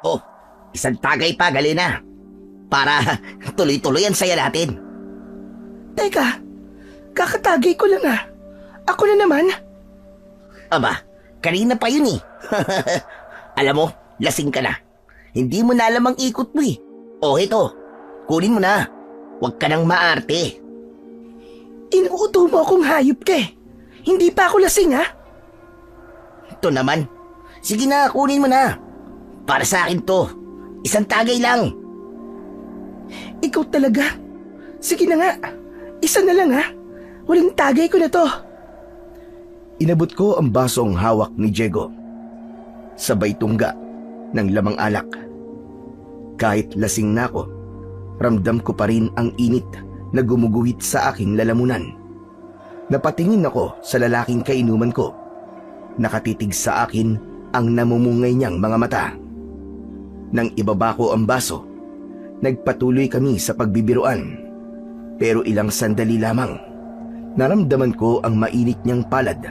Oh, isang tagay pa, Galina. Para tuloy-tuloy ang saya natin. Teka, kakatagay ko lang ah. Ako na naman. Aba, kanina pa yun eh. Alam mo, lasing ka na. Hindi mo na alam ang ikot mo eh. Oh, ito. Kunin mo na. Huwag ka nang maarte. Inuuto mo akong hayop ka eh. Hindi pa ako lasing ah. Ito naman. Sige na, kunin mo na. Para sa akin to. Isang tagay lang. Ikaw talaga. Sige na nga. Isa na lang ah. Walang tagay ko na to. Inabot ko ang basong hawak ni Diego. Sabay tungga ng lamang alak. Kahit lasing na ako, ramdam ko pa rin ang init na gumuguhit sa aking lalamunan. Napatingin ako sa lalaking kainuman ko. Nakatitig sa akin ang namumungay niyang mga mata. Nang ibaba ko ang baso, nagpatuloy kami sa pagbibiruan. Pero ilang sandali lamang, naramdaman ko ang mainit niyang palad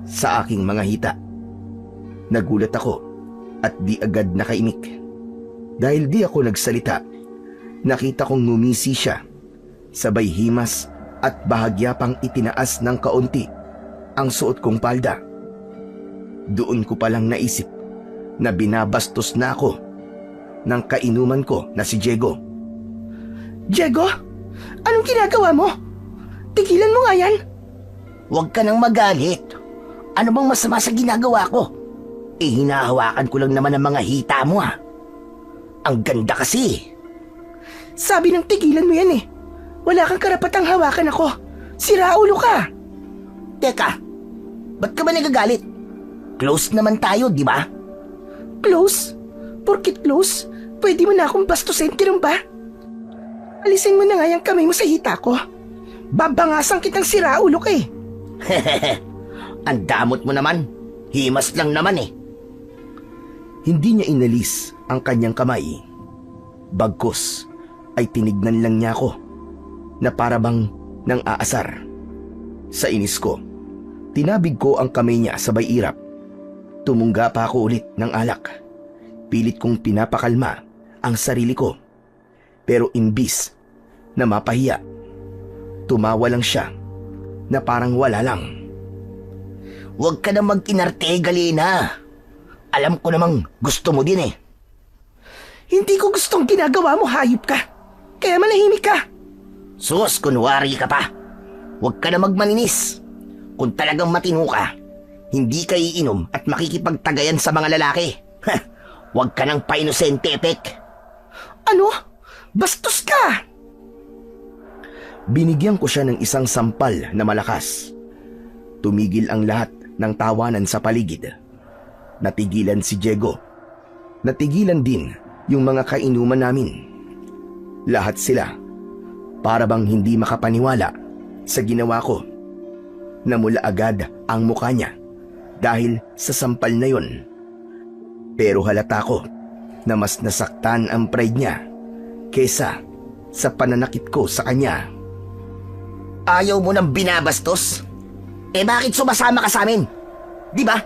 sa aking mga hita. Nagulat ako at di agad nakaimik. Dahil di ako nagsalita, nakita kong ngumisi siya. Sabay himas at bahagya pang itinaas ng kaunti ang suot kong palda. Doon ko palang naisip na binabastos na ako ng kainuman ko na si Diego. Diego, anong ginagawa mo? Tigilan mo nga yan. Huwag ka nang magalit. Ano bang masama sa ginagawa ko? Hinahawakan ko lang naman ang mga hita mo ah. Ang ganda kasi. Sabi ng tigilan mo yan eh. Wala kang karapatang hawakan ako. Siraulo ka. Teka, ba't ka ba nagagalit? Close naman tayo, di ba? Close? Porkit close? Pwede mo na akong bastusin, ganun ba? Alisin mo na nga yung kamay mo sa hita ko. Babangasan kitang siraulo ka eh. Ang damot mo naman. Himas lang naman eh. Hindi niya inalis ang kanyang kamay. Bagkus ay tinignan lang niya ako na parabang nang aasar. Sa inis ko, tinabig ko ang kamay niya sabay irap. Tumungga pa ako ulit ng alak. Pilit kong pinapakalma ang sarili ko. Pero imbis na mapahiya, tumawa lang siya na parang wala lang. Huwag ka na mag-inarte, Galina. Alam ko namang gusto mo din eh. Hindi ko gustong ginagawa mo, hayop ka. Kaya manahimik ka. Sus, kunwari ka pa. Huwag ka na magmaninis. Kung talagang matino ka, hindi ka iinom at makikipagtagayan sa mga lalaki. Huwag ka nang painosente, Epek. Ano? Bastos ka! Binigyan ko siya ng isang sampal na malakas. Tumigil ang lahat ng tawanan sa paligid. Natigilan si Diego. Natigilan din yung mga kainuman namin. Lahat sila para bang hindi makapaniwala sa ginawa ko. Namula agad ang mukha niya dahil sa sampal na yon. Pero halata ko na mas nasaktan ang pride niya kesa sa pananakit ko sa kanya. Ayaw mo nang binabastos? Bakit sumasama ka sa amin? Di ba?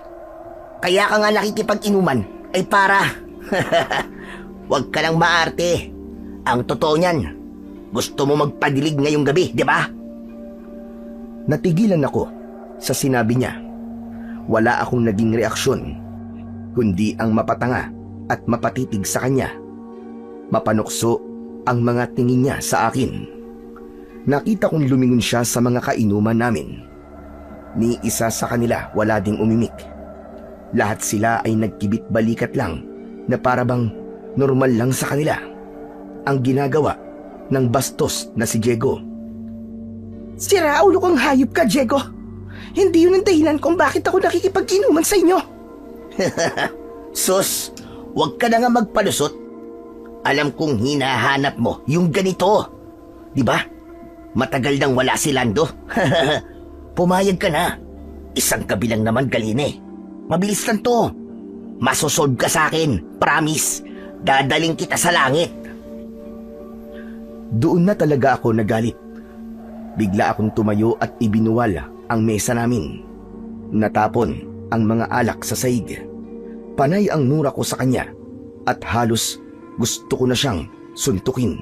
Kaya ka nga nakikipag-inuman ay para... Huwag ka lang maarte. Ang totoo niyan, gusto mo magpadilig ngayong gabi, di ba? Natigilan ako sa sinabi niya. Wala akong naging reaksyon, kundi ang mapatanga at mapatitig sa kanya. Mapanukso ang mga tingin niya sa akin. Nakita kong lumingon siya sa mga kainuman namin. Ni isa sa kanila wala ding umimik. Lahat sila ay nagkibit balikat lang na parabang normal lang sa kanila ang ginagawa ng bastos na si Diego. Siraulo kang hayop ka, Diego. Hindi yun ang dahilan kung bakit ako nakikipag-inuman sa inyo. Sus, huwag ka na nga magpalusot. Alam kong hinahanap mo yung ganito. Di ba? Matagal nang wala si Lando. Pumayag ka na. Isang kabilang naman, Galine. Mabilis lang to. Masosolve ka sa akin. Promise. Dadaling kita sa langit. Doon na talaga ako nagalit. Bigla akong tumayo at ibinuwal ang mesa namin. Natapon ang mga alak sa sahig. Panay ang mura ko sa kanya at halos gusto ko na siyang suntukin.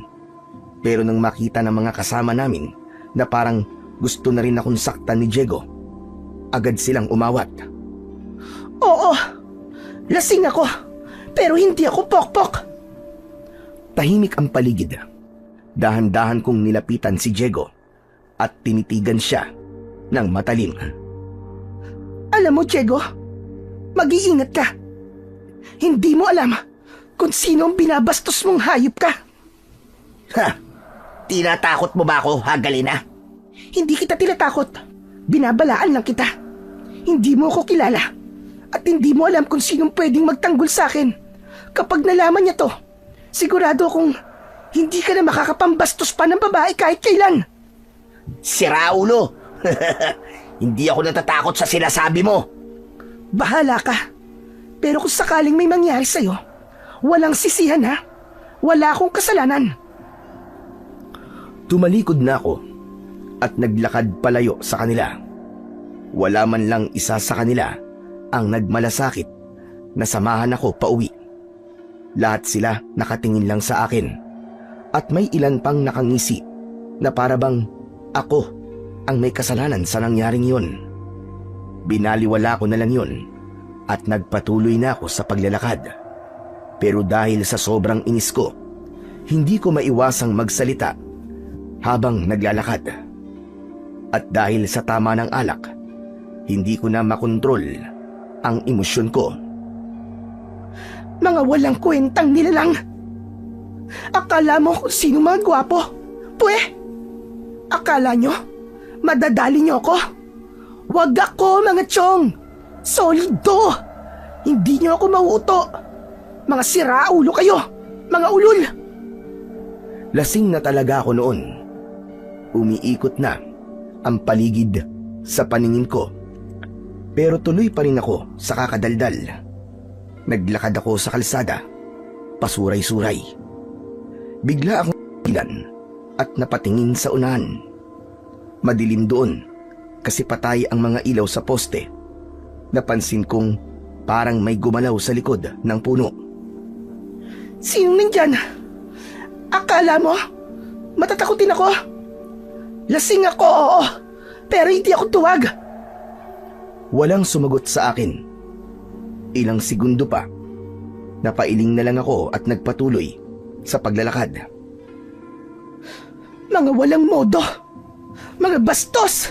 Pero nang makita ng mga kasama namin na parang gusto na rin akong saktan ni Diego, agad silang umawat. Oo, lasing ako, pero hindi ako pokpok. Tahimik ang paligid. Dahan-dahan kong nilapitan si Diego at tinitigan siya ng matalim. Alam mo, Diego, mag-iingat ka. Hindi mo alam kung sino ang binabastos mong hayop ka. Ha? Tinatakot mo ba ako, Hagalina? Hindi kita tinatakot. Binabalaan lang kita. Hindi mo ako kilala. At hindi mo alam kung sinong pwedeng magtanggol sa akin. Kapag nalaman niya to, sigurado akong hindi ka na makakapambastos pa ng babae kahit kailan. Sira ulo! Hindi ako natatakot sa sinasabi mo. Bahala ka. Pero kung sakaling may mangyari sa'yo, walang sisihan ha. Wala akong kasalanan. Tumalikod na ako at naglakad palayo sa kanila. Wala man lang isa sa kanila ang nagmalasakit na samahan ako pauwi. Lahat sila nakatingin lang sa akin at may ilan pang nakangisi na parabang ako ang may kasalanan sa nangyaring yun. Binaliwala ko na lang yun at nagpatuloy na ako sa paglalakad. Pero dahil sa sobrang inis ko, hindi ko maiwasang magsalita habang naglalakad. At dahil sa tama ng alak, hindi ko na makontrol ang emosyon ko. Mga walang kwentang nilalang. Akala mo kung sino mga gwapo. Pwe, akala nyo, madadali nyo ako? Wag ako, mga tiyong. Solido. Hindi nyo ako mauuto. Mga siraulo kayo, mga ulol. Lasing na talaga ako noon. Umiikot na ang paligid sa paningin ko. Pero tuloy pa rin ako sa kakadaldal. Naglakad ako sa kalsada, pasuray-suray. Bigla akong ilan at napatingin sa unahan. Madilim doon kasi patay ang mga ilaw sa poste. Napansin kong parang may gumalaw sa likod ng puno. Sinong nandyan? Akala mo, matatakutin ako? Lasing ako, oo, pero hindi ako tuwag. Walang sumagot sa akin. Ilang segundo pa, napailing na lang ako at nagpatuloy sa paglalakad. Mga walang modo, mga bastos,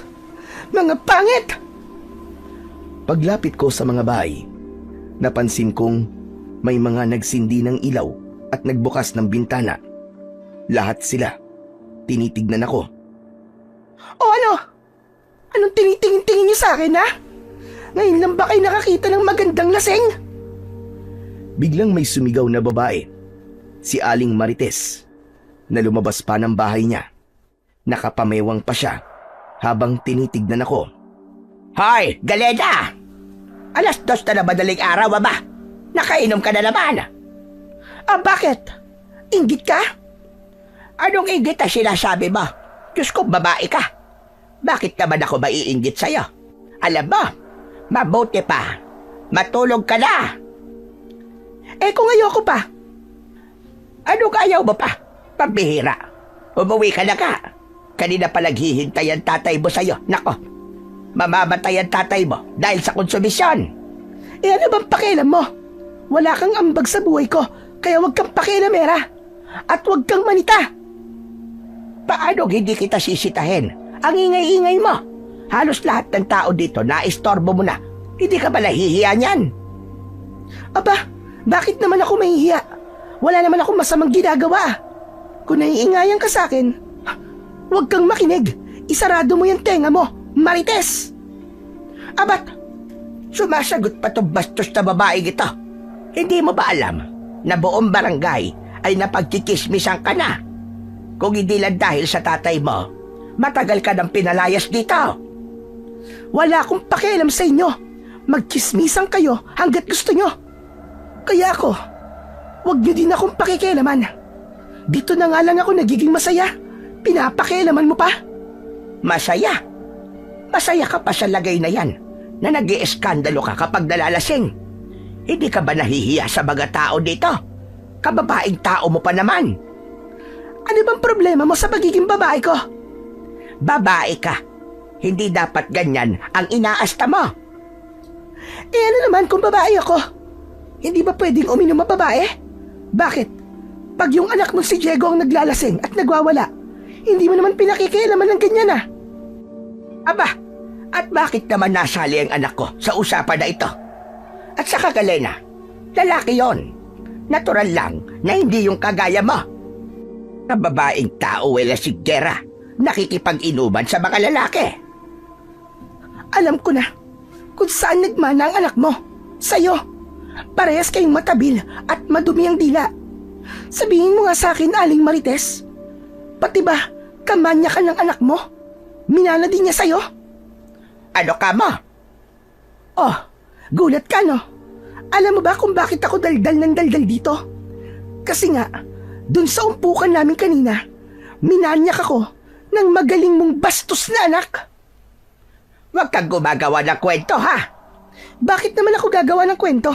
mga pangit. Paglapit ko sa mga bahay, napansin kong may mga nagsindi ng ilaw at nagbukas ng bintana. Lahat sila tinitignan ako. O ano? Anong tinitingin-tingin niyo sa akin, ha? Ngayon lang ba kayo nakakita ng magandang lasing? Biglang may sumigaw na babae, si Aling Marites, na lumabas pa ng bahay niya. Nakapamewang pa siya habang tinitignan ako. Hoy, Galena! 2:00 na madaling araw, ba? Nakainom ka na naman. Ah, bakit? Inggit ka? Anong inggit na sinasabi mo? Diyos ko, babae ka. Bakit naman ako maiinggit sa'yo? Alam mo, mabuti pa. Matulog ka na. Eh kung ayoko pa? Anong ayaw mo pa? Pambihira. Umuwi ka na ka. Kanina pa naghihintay ang tatay mo sa'yo. Nako, mamamatay ang tatay mo dahil sa konsumisyon. Eh ano bang pakialam mo? Wala kang ambag sa buhay ko, kaya wag kang pakialamera. At wag kang manita. Paano hindi kita sisitahin? Ang ingay-ingay mo. Halos lahat ng tao dito naistorbo mo na. Hindi ka ba nahihiya niyan? Aba, bakit naman ako mahihiya? Wala naman akong masamang ginagawa. Kung naiingayan ka sa akin, wag kang makinig. Isarado mo yung tenga mo, Marites. Abat, sumasagot pa tong bastos na babae ito. Hindi mo ba alam na buong barangay ay napagkikismisan ka na? Kung hindi lang dahil sa tatay mo, matagal ka nang pinalayas dito. Wala akong pakialam sa inyo. Magkismisan kayo hanggat gusto nyo. Kaya ako, wag nyo din akong pakikialaman. Dito na nga lang ako nagiging masaya. Pinapakialaman mo pa? Masaya? Masaya ka pa sa lagay na yan na nag-ieskandalo ka kapag nalalasing. Hindi ka ba nahihiya sa mga tao dito Kababaeng tao mo pa naman. Ano bang problema mo sa pagiging babae ko? Babae ka. Hindi dapat ganyan ang inaasta mo. Eh ano naman kung babae ako? Hindi ba pwedeng uminom ang babae? Bakit? Pag yung anak mo si Diego ang naglalasing at nagwawala, hindi mo naman pinakikialaman ng ganyan ah. Aba, at bakit naman nasali ang anak ko sa usapan na ito? At saka Galena, lalaki yon. Natural lang na hindi yung kagaya mo. Kababaeng tao wala sigera, nakikipag-inuman sa mga lalaki. Alam ko na kung saan nagmana ang anak mo. Sa'yo. Parehas kayong matabil at madumi ang dila. Sabihin mo nga sa akin, Aling Marites. Pati ba, kamanya ka ng anak mo? Minana din niya sa'yo? Ano ka mo? Oh, gulat ka no? Alam mo ba kung bakit ako daldal ng daldal dito? Kasi nga, dun sa umpukan namin kanina, minanyak ako ng magaling mong bastos na anak. Huwag kang gumagawa ng kwento, ha? Bakit naman ako gagawa ng kwento?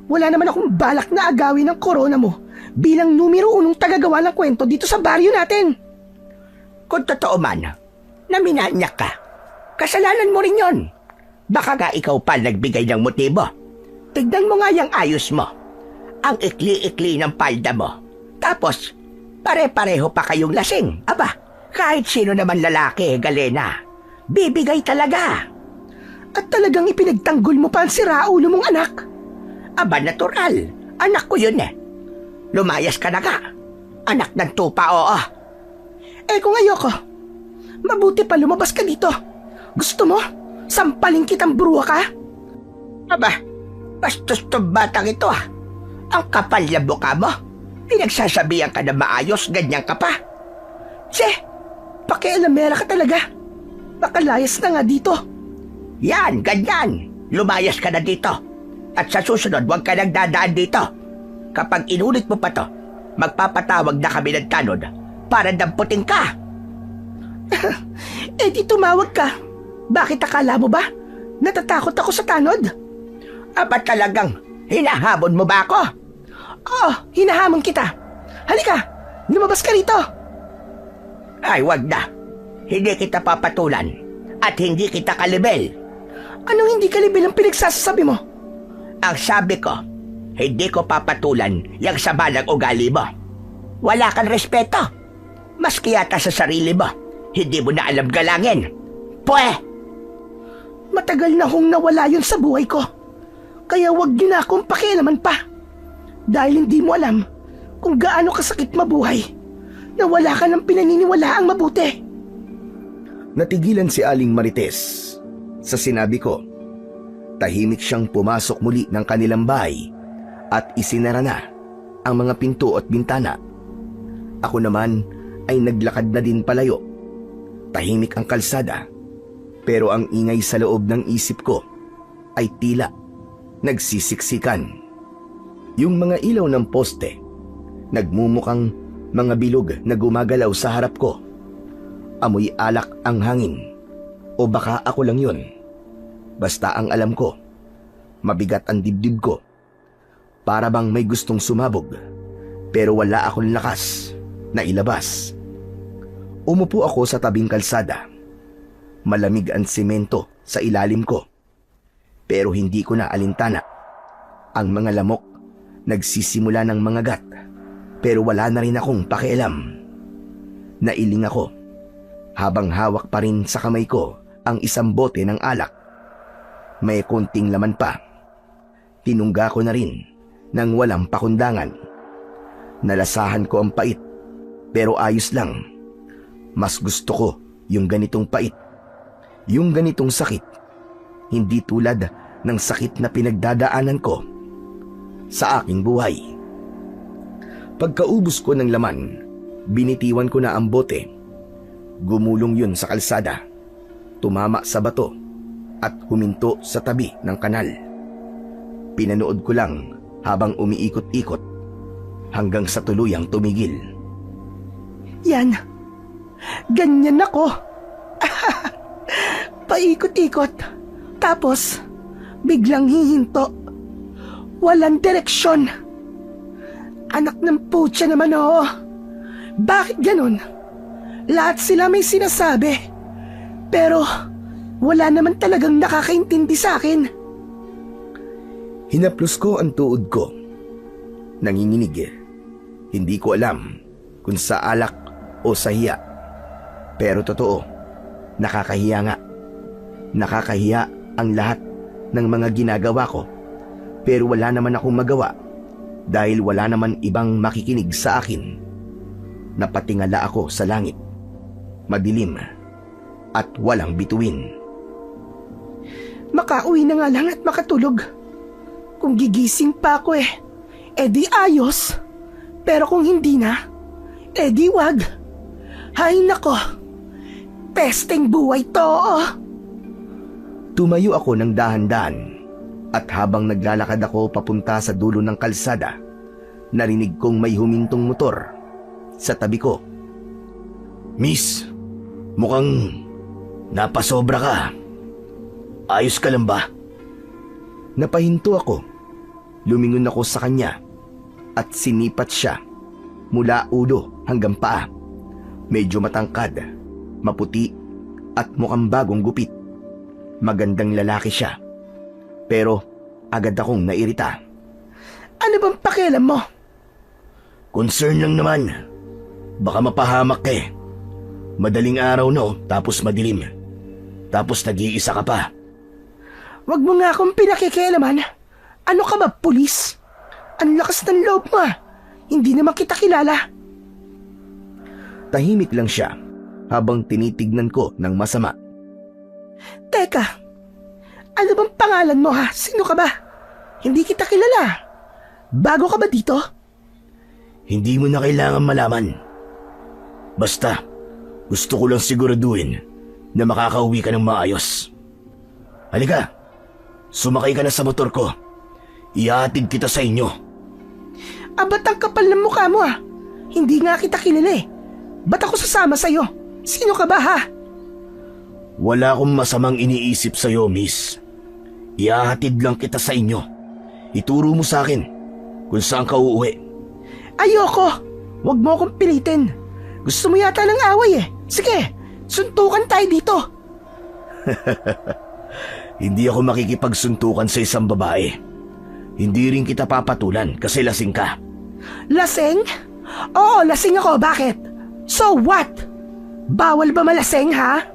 Wala naman akong balak na agawin ng korona mo bilang numero 1 tagagawa ng kwento dito sa baryo natin. Kung totoo man, na minanyak ka, kasalanan mo rin yon. Baka nga ikaw pa nagbigay ng motibo. Tignan mo nga yung ayos mo. Ang ikli-ikli ng palda mo. Tapos, pare-pareho pa kayong lasing. Aba, kahit sino naman lalaki, Galena, bibigay talaga. At talagang ipinagtanggol mo pa ang siraulo mong anak. Aba, natural. Anak ko yun eh. Lumayas ka na ka. Anak ng tupa, oo. Eh kung ayoko, mabuti pa lumabas ka dito. Gusto mo? Sampalin kitang bruha ka? Aba, bastos tong batang ito ah. Ang kapal na buka mo. Pinagsasabihan ka na maayos, ganyan ka pa. Che, pakialamera ka talaga. Makalayas na nga dito. Yan, ganyan. Lumayas ka na dito. At sa susunod, huwag ka nang dadaan dito. Kapag inulit mo pa to, magpapatawag na kami ng tanod para damputin ka. Eh di tumawag ka. Bakit akala mo ba? Natatakot ako sa tanod? Aba talagang, hinahabon mo ba ako? Oo, hinahamon kita. Halika, lumabas ka rito. Ay, wag na. Hindi kita papatulan at hindi kita kalibel. Anong hindi kalibel ang pinagsasabi mo? Ang sabi ko, hindi ko papatulan yung sabalang ugali mo. Wala kang respeto. Maski yata sa sarili mo, hindi mo na alam galangin. Pwe! Matagal na hong nawala yun sa buhay ko. Kaya wag niyo na akong pakialaman pa. Dahil hindi mo alam kung gaano kasakit mabuhay na wala ka ng pinaniniwalaang mabuti. Natigilan si Aling Marites sa sinabi ko. Tahimik siyang pumasok muli ng kanilang bahay at isinara na ang mga pinto at bintana. Ako naman ay naglakad na din palayo. Tahimik ang kalsada, pero ang ingay sa loob ng isip ko ay tila nagsisiksikan. Yung mga ilaw ng poste, nagmumukhang mga bilog na gumagalaw sa harap ko. Amoy alak ang hangin, o baka ako lang yun. Basta ang alam ko, mabigat ang dibdib ko. Para bang may gustong sumabog, pero wala akong lakas na ilabas. Umupo ako sa tabing kalsada. Malamig ang semento sa ilalim ko. Pero hindi ko na alintana. Ang mga lamok nagsisimula ng mga gat, pero wala na rin akong pakialam. Nailing ako habang hawak pa rin sa kamay ko ang isang bote ng alak. May konting laman pa. Tinungga ko na rin nang walang pakundangan. Nalasahan ko ang pait, pero ayos lang. Mas gusto ko yung ganitong pait. Yung ganitong sakit, hindi tulad ng sakit na pinagdadaanan ko sa aking buhay. Pagkaubos ko ng laman, binitiwan ko na ang bote. Gumulong yun sa kalsada, tumama sa bato at huminto sa tabi ng kanal. Pinanood ko lang habang umiikot-ikot hanggang sa tuluyang tumigil. Yan, ganyan ako. Paikot-ikot, tapos biglang hihinto. Walang direksyon. Anak ng putya naman oo. Bakit ganun? Lahat sila may sinasabi. Pero wala naman talagang nakakaintindi sa akin. Hinaplos ko ang tuod ko. Nanginginig. Hindi ko alam kung sa alak o sa hiya. Pero totoo, nakakahiya nga. Nakakahiya ang lahat ng mga ginagawa ko. Pero wala naman akong magawa dahil wala naman ibang makikinig sa akin. Napatingala ako sa langit. Madilim at walang bituin. Makauwi na nga lang at makatulog. Kung gigising pa ako edi ayos. Pero kung hindi na, edi wag. Hay nako, pesteng buhay to. Tumayo ako ng dahan-dahan at habang naglalakad ako papunta sa dulo ng kalsada, narinig kong may humintong motor sa tabi ko. Miss, mukhang napasobra ka. Ayos ka lang ba? Napahinto ako. Lumingon ako sa kanya at sinipat siya mula ulo hanggang paa. Medyo matangkad, maputi at mukhang bagong gupit. Magandang lalaki siya. Pero agad akong nairita. Ano bang pakialam mo? Concern lang naman. Baka mapahamak ka eh. Madaling araw no, tapos madilim. Tapos nag-iisa ka pa. Wag mo nga akong pinakikialaman. Ano ka ba, pulis? Ang lakas ng loob mo. Hindi naman kita kilala. Tahimik lang siya habang tinitignan ko ng masama. Teka, ano bang pangalan mo ha? Sino ka ba? Hindi kita kilala. Bago ka ba dito? Hindi mo na kailangan malaman. Basta, gusto ko lang siguraduhin na makakauwi ka ng maayos. Halika, sumakay ka na sa motor ko. Ihahatid kita sa inyo. Ba't ang kapal ng mukha mo Hindi nga kita kilala Ba't ako sasama sa'yo? Sino ka ba ha? Wala akong masamang iniisip sa'yo, miss. Ihahatid lang kita sa inyo. Ituro mo sa akin kung saan ka uuwi. Ayoko! Huwag mo akong pilitin. Gusto mo yata ng away Sige, suntukan tayo dito. Hindi ako makikipagsuntukan sa isang babae. Hindi rin kita papatulan kasi lasing ka. Lasing? Oo, lasing ako. Bakit? So what? Bawal ba malasing ha?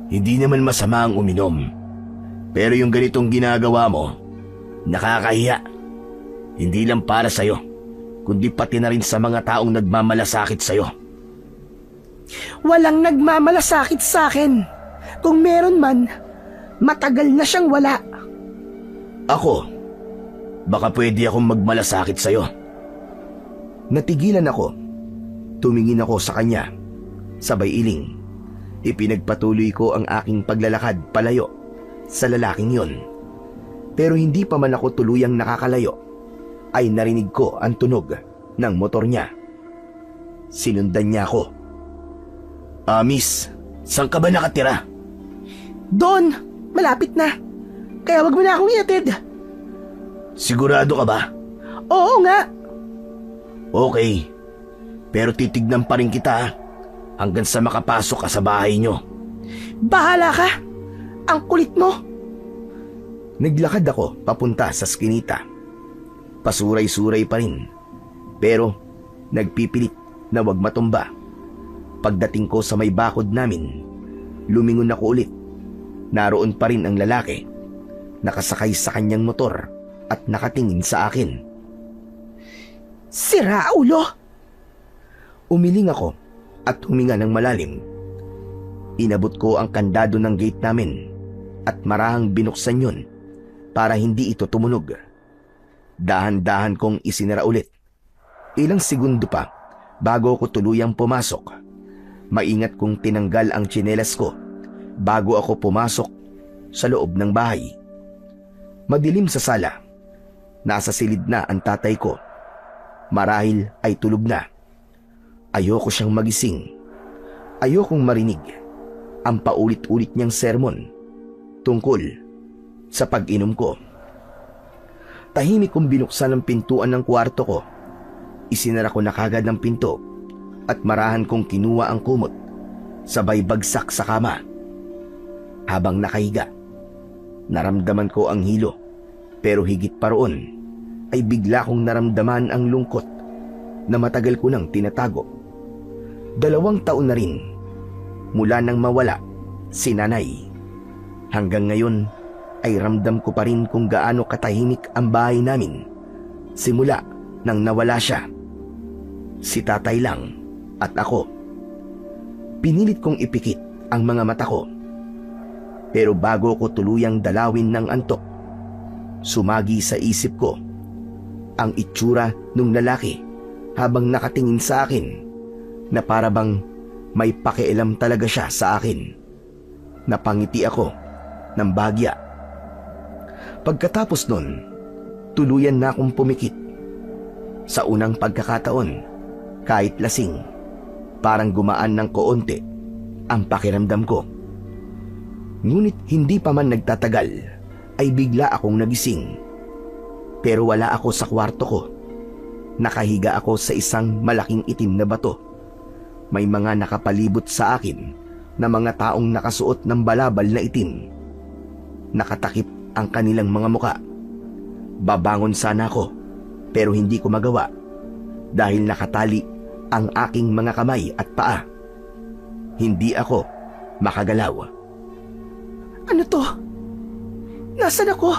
Hindi naman masama ang uminom. Pero yung ganitong ginagawa mo, nakakahiya. Hindi lang para sa'yo, kundi pati na rin sa mga taong nagmamalasakit sa'yo. Walang nagmamalasakit sa akin. Kung meron man, matagal na siyang wala. Ako, baka pwede akong magmalasakit sa'yo. Natigilan ako. Tumingin ako sa kanya. Sabay iling. Ipinagpatuloy ko ang aking paglalakad palayo sa lalaking yon. Pero hindi pa man ako tuluyang nakakalayo, ay narinig ko ang tunog ng motor niya. Sinundan niya ako. Miss, saan ka ba nakatira? Doon, malapit na. Kaya wag mo na akong iatid. Sigurado ka ba? Oo nga. Okay, pero titignan pa rin kita hanggang sa makapasok ka sa bahay nyo. Bahala ka. Ang kulit mo. Naglakad ako papunta sa skinita. Pasuray-suray pa rin. Pero nagpipilit na wag matumba. Pagdating ko sa may bakod namin, lumingon ako ulit. Naroon pa rin ang lalaki. Nakasakay sa kanyang motor at nakatingin sa akin. Sira ulo. Umiling ako at huminga ng malalim. Inabot ko ang kandado ng gate namin at marahang binuksan yun para hindi ito tumunog. Dahan-dahan kong isinara ulit. Ilang segundo pa bago ko tuluyang pumasok. Maingat kong tinanggal ang tsinelas ko bago ako pumasok sa loob ng bahay. Madilim sa sala. Nasa silid na ang tatay ko. Marahil ay tulog na. Ayoko siyang magising. Ayokong marinig ang paulit-ulit niyang sermon tungkol sa pag-inom ko. Tahimik kong binuksan ang pintuan ng kwarto ko Isinara ko na kagad ang pinto at marahan kong kinuha ang kumot, sabay bagsak sa kama. Habang nakahiga, naramdaman ko ang hilo, pero higit pa roon ay bigla kong naramdaman ang lungkot na matagal ko nang tinatago. 2 taon na rin mula nang mawala si nanay. Hanggang ngayon ay ramdam ko pa rin kung gaano katahimik ang bahay namin simula nang nawala siya. Si tatay lang at ako. Pinilit kong ipikit ang mga mata ko. Pero bago ko tuluyang dalawin ng antok, sumagi sa isip ko ang itsura ng lalaki habang nakatingin sa akin na para bang may pakialam talaga siya sa akin. Napangiti ako ng bahagya. Pagkatapos nun, tuluyan na akong pumikit. Sa unang pagkakataon, kahit lasing, parang gumaan ng koonti ang pakiramdam ko. Ngunit hindi pa man nagtatagal ay bigla akong nagising. Pero wala ako sa kwarto ko. Nakahiga ako sa isang malaking itim na bato. May mga nakapalibot sa akin na mga taong nakasuot ng balabal na itim. Nakatakip ang kanilang mga muka. Babangon sana ako pero hindi ko magawa dahil nakatali ang aking mga kamay at paa. Hindi ako makagalaw. Ano to? Nasaan ako?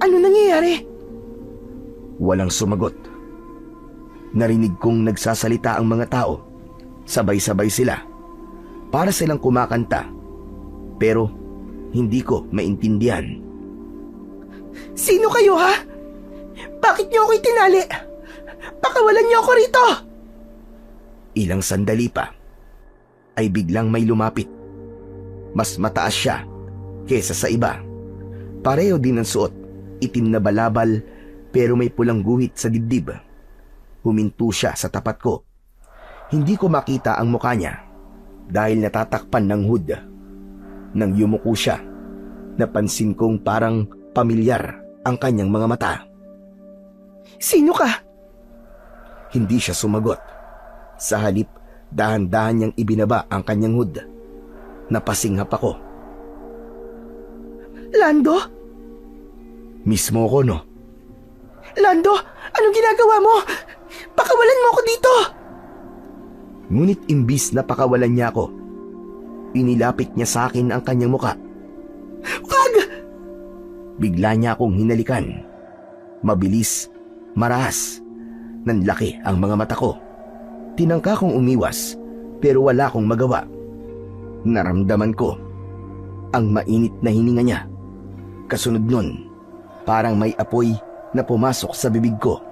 Ano nangyayari? Walang sumagot. Narinig kong nagsasalita ang mga tao. Sabay-sabay sila. Para silang kumakanta. Pero hindi ko maintindihan. Sino kayo, ha? Bakit niyo ako itinali? Pakawalan niyo ako rito! Ilang sandali pa ay biglang may lumapit. Mas mataas siya kesa sa iba. Pareho din ang suot, itim na balabal pero may pulang guhit sa dibdib. Huminto siya sa tapat ko. Hindi ko makita ang mukha niya dahil natatakpan ng hood. Nang yumuko siya, napansin kong parang pamilyar ang kanyang mga mata. Sino ka? Hindi siya sumagot. Sa halip, dahan-dahan niyang ibinaba ang kanyang hood. Napasinghap ako. Lando? Mismo ko, no? Lando, anong ginagawa mo? Pakawalan mo ako dito! Ngunit imbis na pakawalan niya ako, inilapit niya sa akin ang kanyang muka. Wag! Bigla niya akong hinalikan. Mabilis, marahas. Nanlaki ang mga mata ko. Tinangka kong umiwas pero wala akong magawa. Naramdaman ko ang mainit na hininga niya. Kasunod nun, parang may apoy na pumasok sa bibig ko.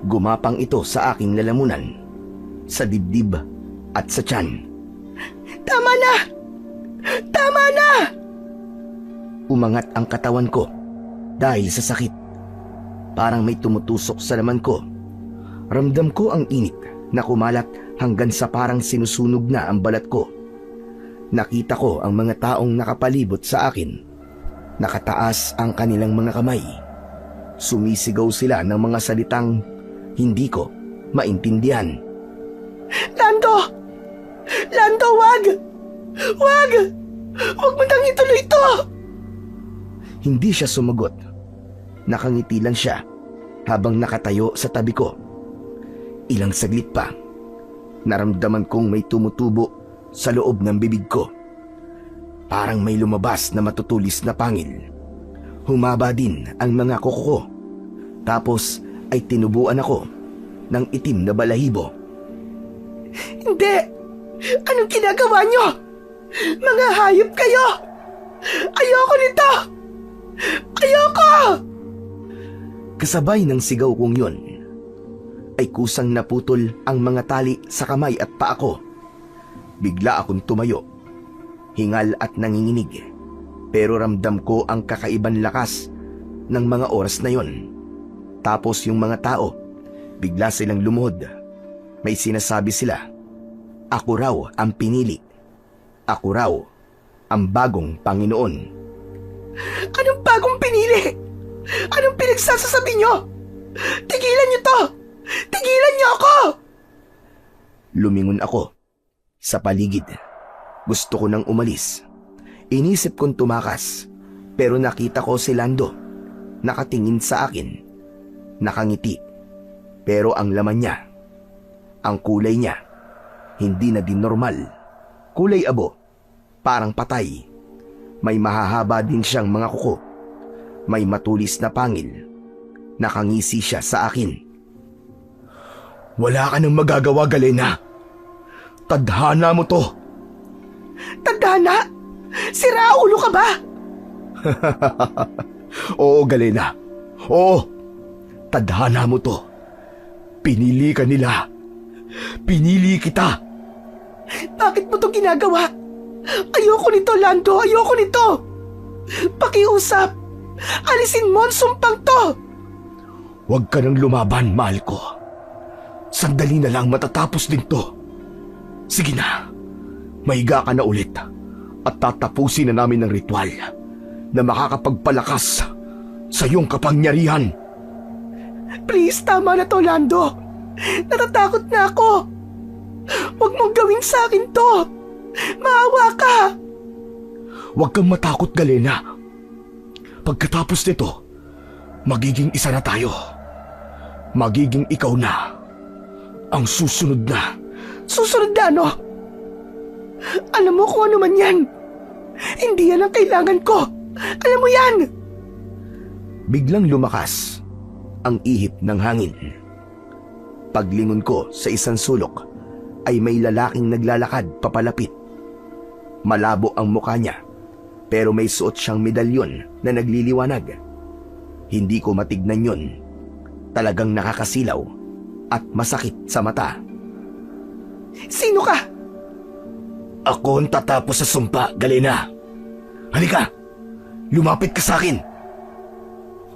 Gumapang ito sa aking lalamunan, sa dibdib at sa tiyan. Tama na! Tama na! Umangat ang katawan ko dahil sa sakit. Parang may tumutusok sa laman ko. Ramdam ko ang init na kumalat hanggang sa parang sinusunog na ang balat ko. Nakita ko ang mga taong nakapalibot sa akin. Nakataas ang kanilang mga kamay. Sumisigaw sila ng mga salitang hindi ko maintindihan. Lando! Lando, wag! Wag! Huwag mo nang ituloy ito! Hindi siya sumagot. Nakangiti lang siya habang nakatayo sa tabi ko. Ilang saglit pa, naramdaman kong may tumutubo sa loob ng bibig ko. Parang may lumabas na matutulis na pangil. Humaba din ang mga kuko ko. Tapos ay tinubuan ako ng itim na balahibo. Hindi! Anong ginagawa niyo? Mga hayop kayo! Ayoko nito! Ayoko! Kasabay ng sigaw kong yun, ay kusang naputol ang mga tali sa kamay at paa ko. Bigla akong tumayo, hingal at nanginginig. Pero ramdam ko ang kakaibang lakas ng mga oras na yon. Tapos yung mga tao, bigla silang lumuhod. May sinasabi sila, ako raw ang pinili. Ako raw ang bagong Panginoon. Anong bagong pinili? Anong pinagsasasabi niyo? Tigilan niyo to! Tigilan niyo ako! Lumingon ako sa paligid. Gusto ko nang umalis. Inisip kong tumakas, pero nakita ko si Lando. Nakatingin sa akin. Nakangiti. Pero ang laman niya, ang kulay niya, hindi na din normal. Kulay abo, parang patay. May mahahaba din siyang mga kuko. May matulis na pangil. Nakangisi siya sa akin. Wala ka nang magagawa, Galena. Tadhana mo to. Tadhana? Sira ulo ka ba? Oo, Galena. Oo. Tadhana mo to. Pinili ka nila. Pinili kita. Bakit mo to ginagawa? Ayoko nito, Lando. Ayoko nito. Pakiusap. Alisin mo ang sumpang to. Huwag ka nang lumaban, mahal ko. Sandali na lang matatapos din to. Sige na. Mahiga ka na ulit. At tatapusin na namin ang ritual na makakapagpalakas sa iyong kapangyarihan. Please, tama na to, Lando. Natatakot na ako. Huwag mong gawin sa akin to. Maawa ka. Huwag kang matakot, Galena. Pagkatapos nito, magiging isa na tayo. Magiging ikaw na ang susunod na. Susunod na ano? Alam mo kung ano man yan. Hindi yan ang kailangan ko. Alam mo yan. Biglang lumakas ang ihip ng hangin. Paglingon ko sa isang sulok ay may lalaking naglalakad papalapit. Malabo ang mukha niya pero may suot siyang medalyon na nagliliwanag. Hindi ko matignan yon. Talagang nakakasilaw at masakit sa mata. Sino ka? Ako ang tatapos sa sumpa, Galena. Halika! Lumapit ka sa akin!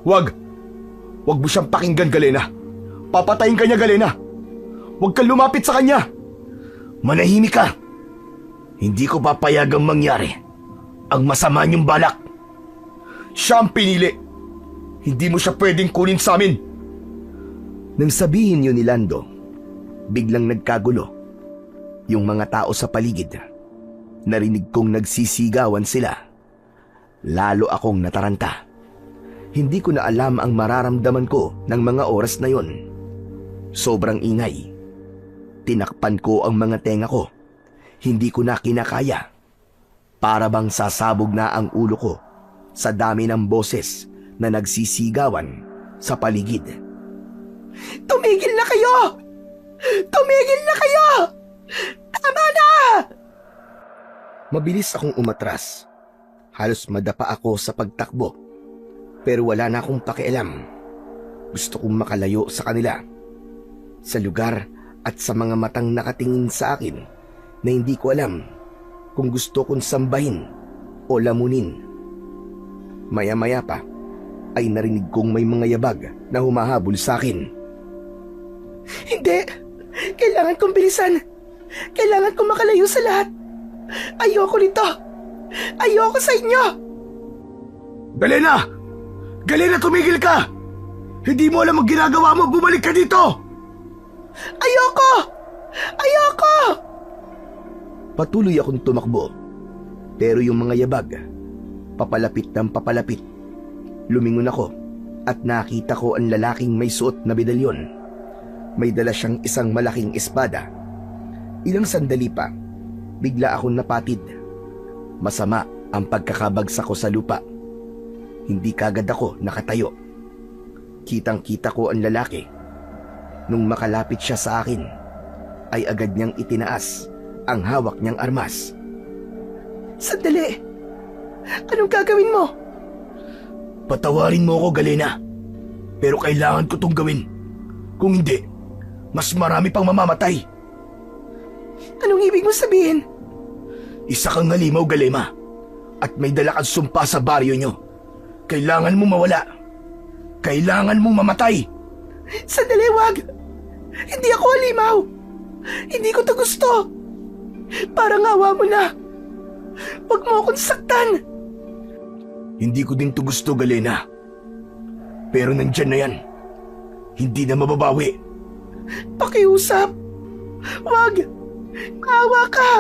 Wag! Wag mo siyang pakinggan, Galena. Papatayin ka niya, Galena. Huwag kang lumapit sa kanya. Manahimik ka. Hindi ko papayagang mangyari ang masama niyong balak. Siya ang pinili. Hindi mo siya pwedeng kunin sa amin. Nang sabihin yun ni Lando, biglang nagkagulo. Yung mga tao sa paligid, narinig kong nagsisigawan sila. Lalo akong nataranta. Hindi ko na alam ang mararamdaman ko ng mga oras na yon. Sobrang ingay. Tinakpan ko ang mga tenga ko. Hindi ko na kinakaya. Para bang sasabog na ang ulo ko sa dami ng boses na nagsisigawan sa paligid. Tumigil na kayo! Tumigil na kayo! Tama na! Mabilis akong umatras. Halos madapa ako sa pagtakbo. Pero wala na akong pakialam. Gusto kong makalayo sa kanila. Sa lugar at sa mga matang nakatingin sa akin na hindi ko alam kung gusto kong sambahin o lamunin. Maya-maya pa ay narinig kong may mga yabag na humahabol sa akin. Hindi! Kailangan kong bilisan! Kailangan kong makalayo sa lahat! Ayoko nito! Ayoko sa inyo! Galena! Galena, tumigil ka! Hindi mo alam ang ginagawa mo! Bumalik ka dito! Ayoko! Ayoko! Patuloy akong tumakbo. Pero yung mga yabag, papalapit ng papalapit. Lumingon ako at nakita ko ang lalaking may suot na medalyon. May dala siyang isang malaking espada. Ilang sandali pa, bigla akong napatid. Masama ang pagkakabagsak ko sa lupa. Hindi kagad ako nakatayo. Kitang-kita ko ang lalaki. Nung makalapit siya sa akin, ay agad niyang itinaas ang hawak niyang armas. Sandali! Anong gagawin mo? Patawarin mo ako, Galena. Pero kailangan ko tong gawin. Kung hindi, mas marami pang mamamatay. Anong ibig mo sabihin? Isa kang halimaw, Galema. At may dala kang sumpa sa baryo nyo. Kailangan mo mawala. Kailangan mong mamatay. Sandali, wag! Hindi ako halimaw! Hindi ko to gusto! Parang awa mo na! Wag mo akong saktan! Hindi ko din to gusto, Galena. Pero nandyan na yan. Hindi na mababawi. Pakiusap! Wag! Maawa ka!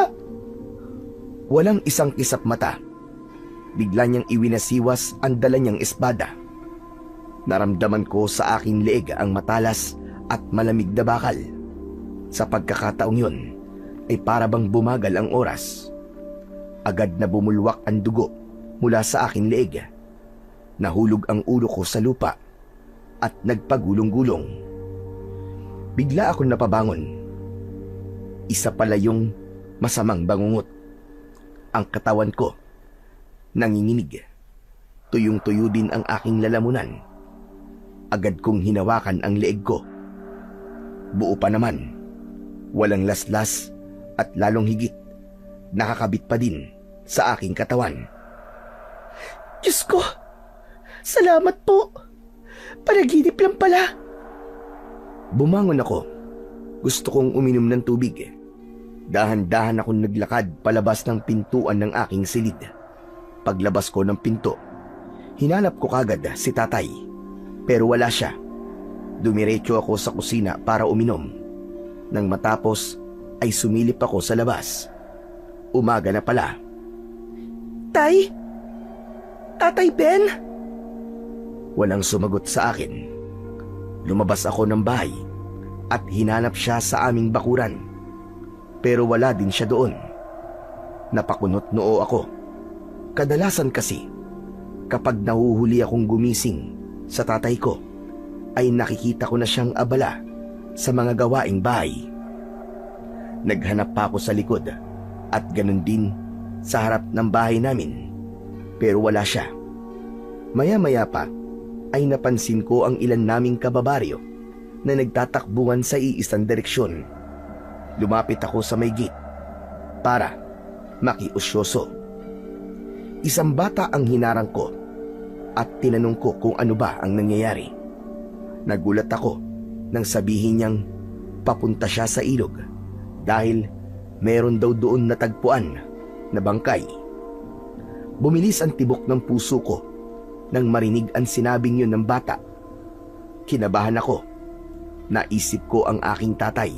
Walang isang kisap mata. Bigla niyang iwinasiwas ang dala niyang espada. Naramdaman ko sa aking leeg ang matalas at malamig na bakal. Sa pagkakataong yun, ay para bang bumagal ang oras. Agad na bumulwak ang dugo mula sa aking leeg. Nahulog ang ulo ko sa lupa at nagpagulong-gulong. Bigla akong napabangon. Isa pala yung masamang bangungot. Ang katawan ko nanginginig. Tuyong-tuyo din ang aking lalamunan. Agad kong hinawakan ang leeg ko. Buo pa naman. Walang laslas at lalong higit. Nakakabit pa din sa aking katawan. Diyos ko! Salamat po! Panaginip lang pala. Bumangon ako. Gusto kong uminom ng tubig. Dahan-dahan akong naglakad palabas ng pintuan ng aking silid. Paglabas ko ng pinto, hinanap ko kagad si tatay. Pero wala siya. Dumiretso ako sa kusina para uminom. Nang matapos ay sumilip ako sa labas. Umaga na pala. Tay? Tatay Ben? Walang sumagot sa akin. Lumabas ako ng bahay at hinanap siya sa aming bakuran. Pero wala din siya doon. Napakunot noo ako. Kadalasan kasi, kapag nahuhuli akong gumising sa tatay ko, ay nakikita ko na siyang abala sa mga gawaing bahay. Naghanap pa ako sa likod at ganun din sa harap ng bahay namin. Pero wala siya. Maya-maya pa ay napansin ko ang ilan naming kababaryo na nagtatakbuhan sa iisang direksyon. Lumapit ako sa may gate para makiusyoso. Isang bata ang hinarang ko at tinanong ko kung ano ba ang nangyayari. Nagulat ako nang sabihin niyang papunta siya sa ilog dahil meron daw doon natagpuan na bangkay. Bumilis ang tibok ng puso ko nang marinig ang sinabing yun ng bata. Kinabahan ako. Naisip ko ang aking tatay.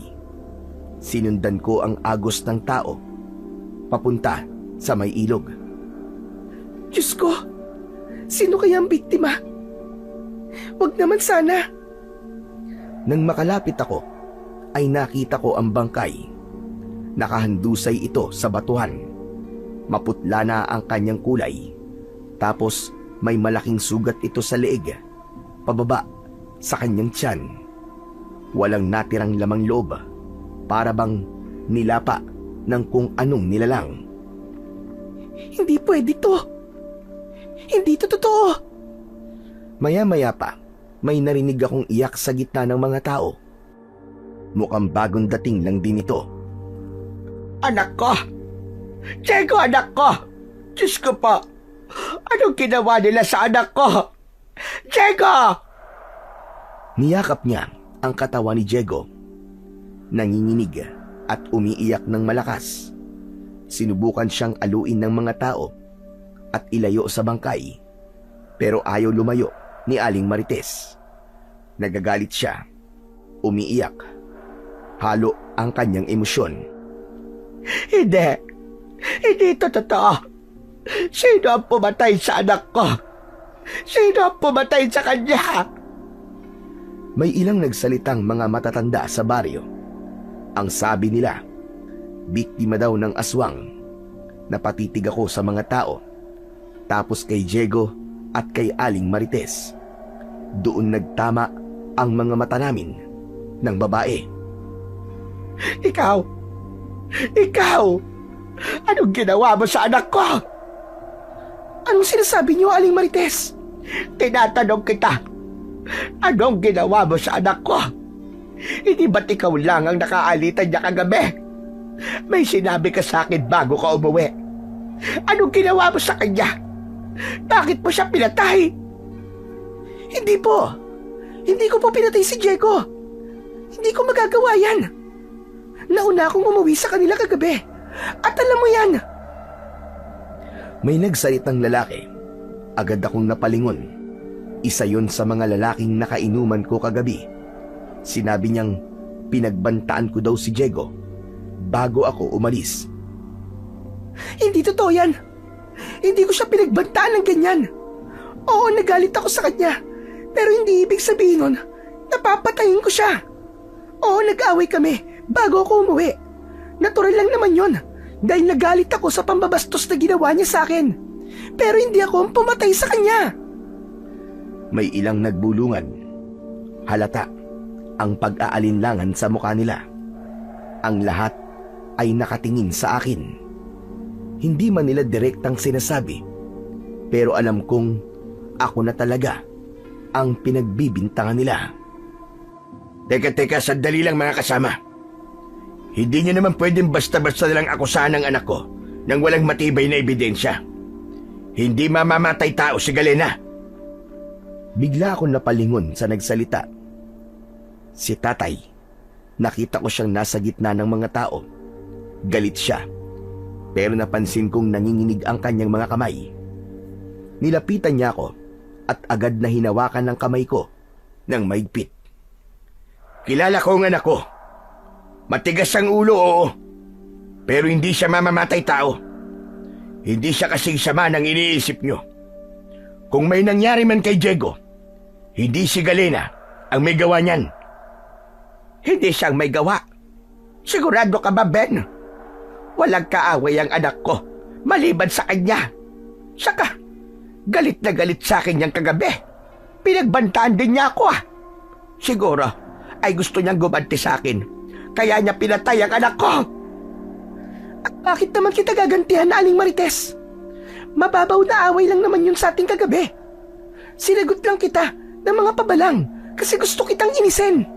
Sinundan ko ang agos ng tao papunta sa may ilog. Diyos ko! Sino kaya ang biktima? Wag naman sana. Nang makalapit ako, ay nakita ko ang bangkay. Nakahandusay ito sa batuhan. Maputla na ang kanyang kulay. Tapos may malaking sugat ito sa leeg, pababa sa kanyang tiyan. Walang natirang lamang loob, para bang nilapa ng kung anong nilalang. Hindi pwede to. Hindi to totoo. Maya-maya pa, may narinig akong iyak sa gitna ng mga tao. Mukhang bagong dating lang din ito. Anak ko! Diego, anak ko! Diyos ko po! Anong ginawa nila sa anak ko? Diego! Niyakap niya ang katawan ni Diego. Nanginginig at umiiyak ng malakas. Sinubukan siyang aluin ng mga tao at ilayo sa bangkay, pero ayaw lumayo ni Aling Marites. Nagagalit siya, umiiyak. Halo ang kanyang emosyon. Hindi! Hindi ito totoo! Sino ang pumatay sa anak ko? Sino ang pumatay sa kanya? May ilang nagsalitang mga matatanda sa baryo. Ang sabi nila, biktima daw ng aswang. Napatitig ako sa mga tao. Tapos kay Diego at kay Aling Marites. Doon nagtama ang mga mata namin ng babae. Ikaw! Ikaw! Anong ginawa mo sa anak ko? Anong sinasabi niyo, Aling Marites? Tinatanong kita, anong ginawa mo sa anak ko? Hindi ba't ikaw lang ang nakaalitan niya kagabi? May sinabi ka sa akin bago ka umuwi. Anong ginawa mo sa kanya? Bakit mo siya pinatay? Hindi po. Hindi ko po pinatay si Diego. Hindi ko magagawa yan. Nauna akong umuwi sa kanila kagabi. At alam mo yan. May nagsalitang lalaki. Agad akong napalingon. Isa yon sa mga lalaking nakainuman ko kagabi. Sinabi niyang Pinagbantaan ko daw si Diego bago ako umalis. Hindi totoo yan. Hindi ko siya pinagbantaan ng ganyan. Oo, nagalit ako sa kanya. Pero hindi ibig sabihin nun, napapatayin ko siya. Oo, nag-away kami bago ako umuwi. Natural lang naman yon dahil nagalit ako sa pambabastos na ginawa niya sa akin. Pero hindi ako ang pumatay sa kanya. May ilang nagbulungan. Halata ang pag-aalinlangan sa mukha nila. Ang lahat ay nakatingin sa akin. Hindi man nila direktang sinasabi, pero alam kong ako na talaga ang pinagbibintangan nila. Teka, sandali lang mga kasama. Hindi niyo naman pwedeng basta-basta nilang akusahan ng anak ko nang walang matibay na ebidensya. Hindi mamamatay tao si Galena. Bigla akong napalingon sa nagsalita. Si tatay, nakita ko siyang nasa gitna ng mga tao. Galit siya, pero napansin kong nanginginig ang kanyang mga kamay. Nilapitan niya ako at agad na hinawakan ng kamay ko ng maigpit. Kilala ko ang anak ko. Matigas ang ulo, oo. Pero hindi siya mamamatay tao. Hindi siya kasing sama ng iniisip nyo. Kung may nangyari man kay Diego, hindi si Galena ang may gawa niyan. Hindi siyang may gawa. Sigurado ka ba, Ben? Walang kaaway ang anak ko, maliban sa kanya. Saka, galit na galit sa akin niyang kagabi. Pinagbantaan din niya ako, ah. Siguro, ay gusto niyang gumanti sa akin. Kaya niya pinatay ang anak ko. At bakit naman kita gagantihan, Aling Marites? Mababaw na away lang naman yun sa ating kagabi. Sinagot lang kita ng mga pabalang kasi gusto kitang inisin.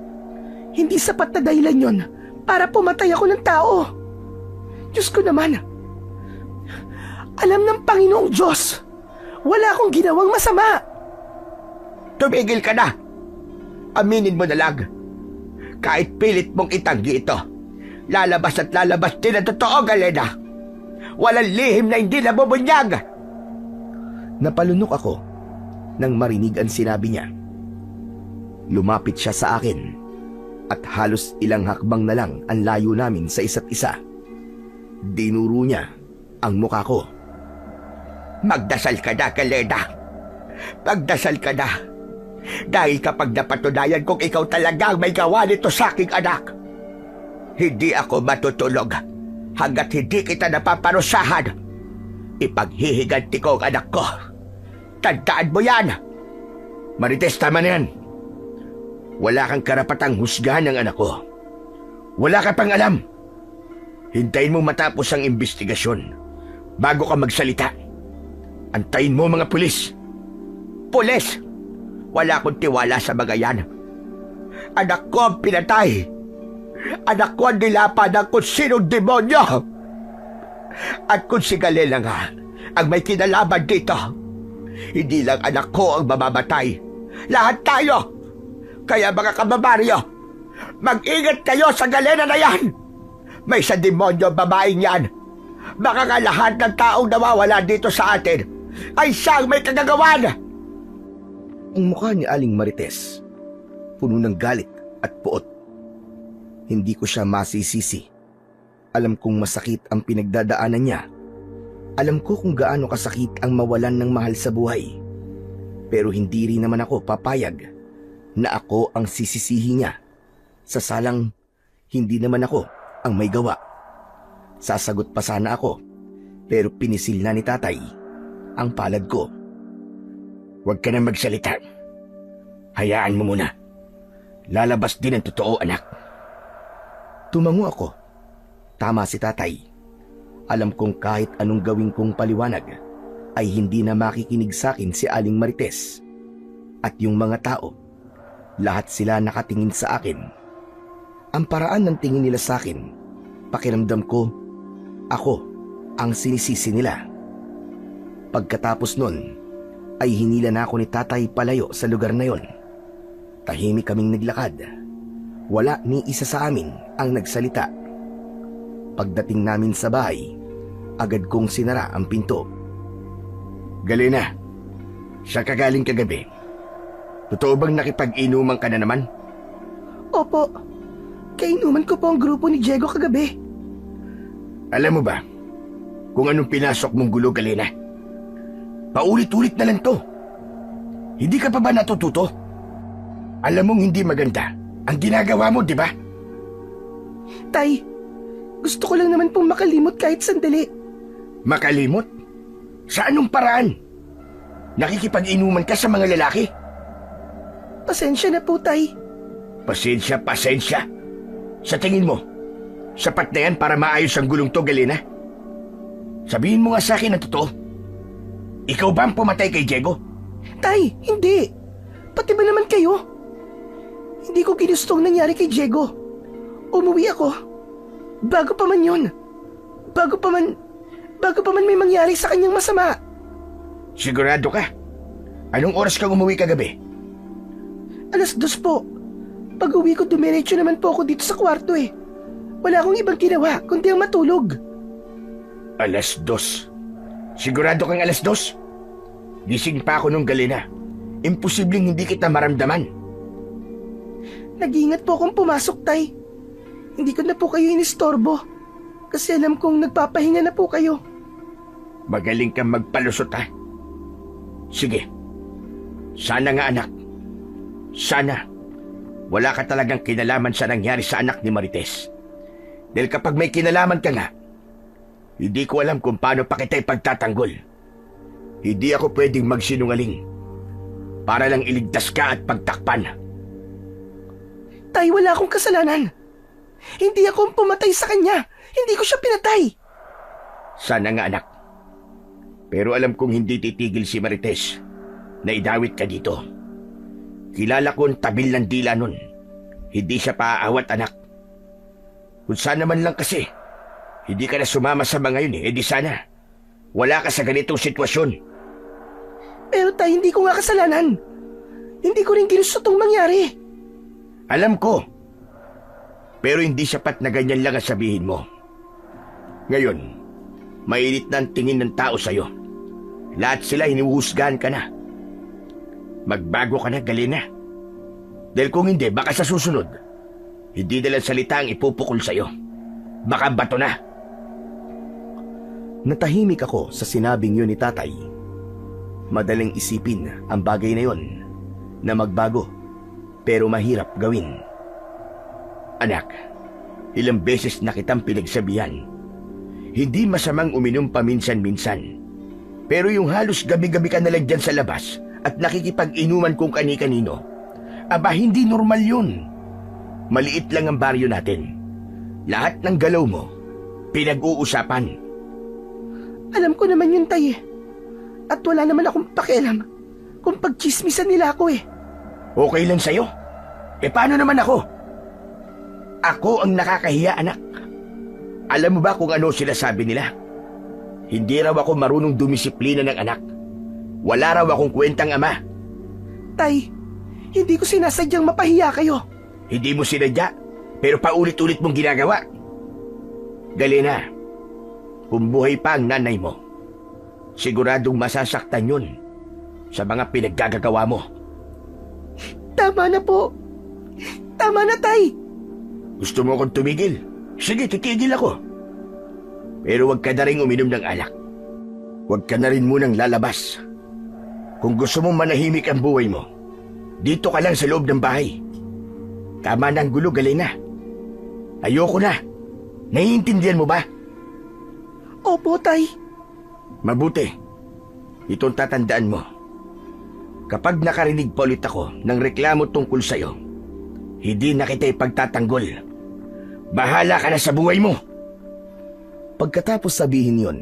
Hindi sapat na dahilan yon para pumatay ako ng tao. Diyos ko naman. Alam ng Panginoong Diyos, wala akong ginawang masama. Tumigil ka na. Aminin mo na lang. Kahit pilit mong itanggi ito, lalabas at lalabas din ang totoo, Galena. Walang lihim na hindi nabubunyag. Napalunok ako nang marinig ang sinabi niya. Lumapit siya sa akin at halos ilang hakbang na lang ang layo namin sa isa't isa. Dinuro niya ang mukha ko. Magdasal ka na, Galena. Magdasal ka na. Dahil kapag napatunayan kong ikaw talaga ang may gawa nito sa aking anak, hindi ako matutulog hanggat hindi kita napaparusahan. Ipaghihiganti ko ang anak ko. Tandaan mo yan. Marites, tama na yan. Wala kang karapatang husgahan ng anak ko. Wala ka pang alam. Hintayin mo matapos ang investigasyon bago ka magsalita. Antayin mo mga pulis. Pulis! Wala akong tiwala sa mga yan. Anak ko ang pinatay. Anak ko ang nilapad ng kung sinong demonyo. At kung si Galena nga ang may kinalaman dito, hindi lang anak ko ang mamamatay. Lahat tayo. Kaya mga kababaryo, mag-ingat kayo sa Galena na yan. May sa demonyo babaeng yan. Baka nga lahat ng taong nawawala dito sa atin ay siyang may kagagawan. Ang mukha ni Aling Marites, puno ng galit at puot. Hindi ko siya masisisi. Alam kong masakit ang pinagdadaanan niya. Alam ko kung gaano kasakit ang mawalan ng mahal sa buhay. Pero hindi rin naman ako papayag na ako ang sisisihi niya. Sa salang, hindi naman ako ang may gawa. Sasagot pa sana ako, pero pinisil na ni tatay ang palad ko. Huwag ka na magsalita. Hayaan mo muna. Lalabas din ang totoo, anak. Tumango ako. Tama si tatay. Alam kong kahit anong gawin kong paliwanag, ay hindi na makikinig sa akin si Aling Marites. At yung mga tao, lahat sila nakatingin sa akin. Ang paraan ng tingin nila sa akin, pakiramdam ko, ako ang sinisisi nila. Pagkatapos nun, ay hinila na ako ni tatay palayo sa lugar na yon. Tahimik kaming naglakad. Wala ni isa sa amin ang nagsalita. Pagdating namin sa bahay, agad kong sinara ang pinto. Galena, siya kagaling kagabi. Totoo bang nakipag-inuman ka na naman? Opo, Kainuman ko po ang grupo ni Diego kagabi. Alam mo ba kung anong pinasok mong gulo, Galena? Paulit-ulit na lang to. Hindi ka pa ba natututo? Alam mong hindi maganda ang ginagawa mo, di ba? Tay, gusto ko lang naman pong makalimot kahit sandali. Makalimot? Sa anong paraan? Nakikipag-inuman ka sa mga lalaki? Pasensya na po, Tay. Pasensya. Sa tingin mo, sapat na yan para maayos ang gulong to, Galena? Sabihin mo nga sa akin ang totoo. Ikaw ba ang pumatay kay Diego? Tay, hindi. Pati ba naman kayo? Hindi ko ginustong nangyari kay Diego. Umuwi ako. Bago pa man yun. Bago pa man may mangyari sa kanyang masama. Sigurado ka? Anong oras kang umuwi kagabi? 2:00 po. Pag uwi ko, dumiretso naman po ako dito sa kwarto eh. Wala akong ibang ginawa kundi ang matulog. 2:00. Sigurado kang 2:00? Gising pa ako nung, Galena. Imposibleng hindi kita maramdaman. Nag-iingat po akong pumasok, Tay. Hindi ko na po kayo inistorbo. Kasi alam kong nagpapahinga na po kayo. Magaling kang magpalusot, ha? Sige. Sana nga, anak. Sana wala ka talagang kinalaman sa nangyari sa anak ni Marites. Dahil kapag may kinalaman ka nga, hindi ko alam kung paano pa kita ipagtatanggol. Hindi ako pwedeng magsinungaling para lang iligtas ka at pagtakpan. Tay, wala akong kasalanan. Hindi ako pumatay sa kanya. Hindi ko siya pinatay. Sana nga, anak. Pero alam kong hindi titigil si Marites na idawit ka dito. Kilala ko ang tabil ng dila nun. Hindi siya paaawat, anak. Kung sana man lang kasi, hindi ka na sumama sa mga yun eh. Eh di sana, wala ka sa ganitong sitwasyon. Pero Tay, hindi ko nga kasalanan. Hindi ko rin ginusto itong mangyari. Alam ko. Pero hindi sapat na ganyan lang ang sabihin mo. Ngayon, mainit na ang tingin ng tao sa'yo. Lahat sila hinuhusgahan ka na. Magbago ka na, Galena. Dahil kung hindi, baka sa susunod, hindi nalang salita ang ipupukol sa'yo. Baka bato na. Natahimik ako sa sinabing yun ni tatay. Madaling isipin ang bagay na yon na magbago pero mahirap gawin. Anak, ilang beses na kitang pinagsabihan. Hindi masamang uminom paminsan-minsan. Pero yung halos gabi-gabi ka na lang dyan sa labas at nakikipag-inuman kung kani-kanino, aba hindi normal yun. Maliit lang ang baryo natin. Lahat ng galaw mo, pinag-uusapan. Alam ko naman yun, Tay. At wala naman akong pakialam kung pagchismisan nila ako eh. Okay lang sa'yo? Eh paano naman ako? Ako ang nakakahiya, anak. Alam mo ba kung ano sila sabi nila? Hindi raw ako marunong dumisiplina ng anak. Wala raw akong kwentang ama. Tay, hindi ko sinasadyang mapahiya kayo. Hindi mo sinadya, pero paulit-ulit mong ginagawa. Galena, kung buhay pa ang nanay mo, siguradong masasaktan yun sa mga pinaggagawa mo. Tama na po. Tama na, Tay. Gusto mo akong tumigil? Sige, titigil ako. Pero huwag ka na rin uminom ng alak. Huwag ka na rin munang lalabas. Kung gusto mong manahimik ang buhay mo, dito ka lang sa loob ng bahay. Tama na ang gulo, Galena. Ayoko na. Naiintindihan mo ba? Opo, Tay. Mabuti. Itong tatandaan mo. Kapag nakarinig pa ulit ako ng reklamo tungkol sa'yo, hindi na kita ipagtatanggol. Bahala ka na sa buhay mo. Pagkatapos sabihin yon,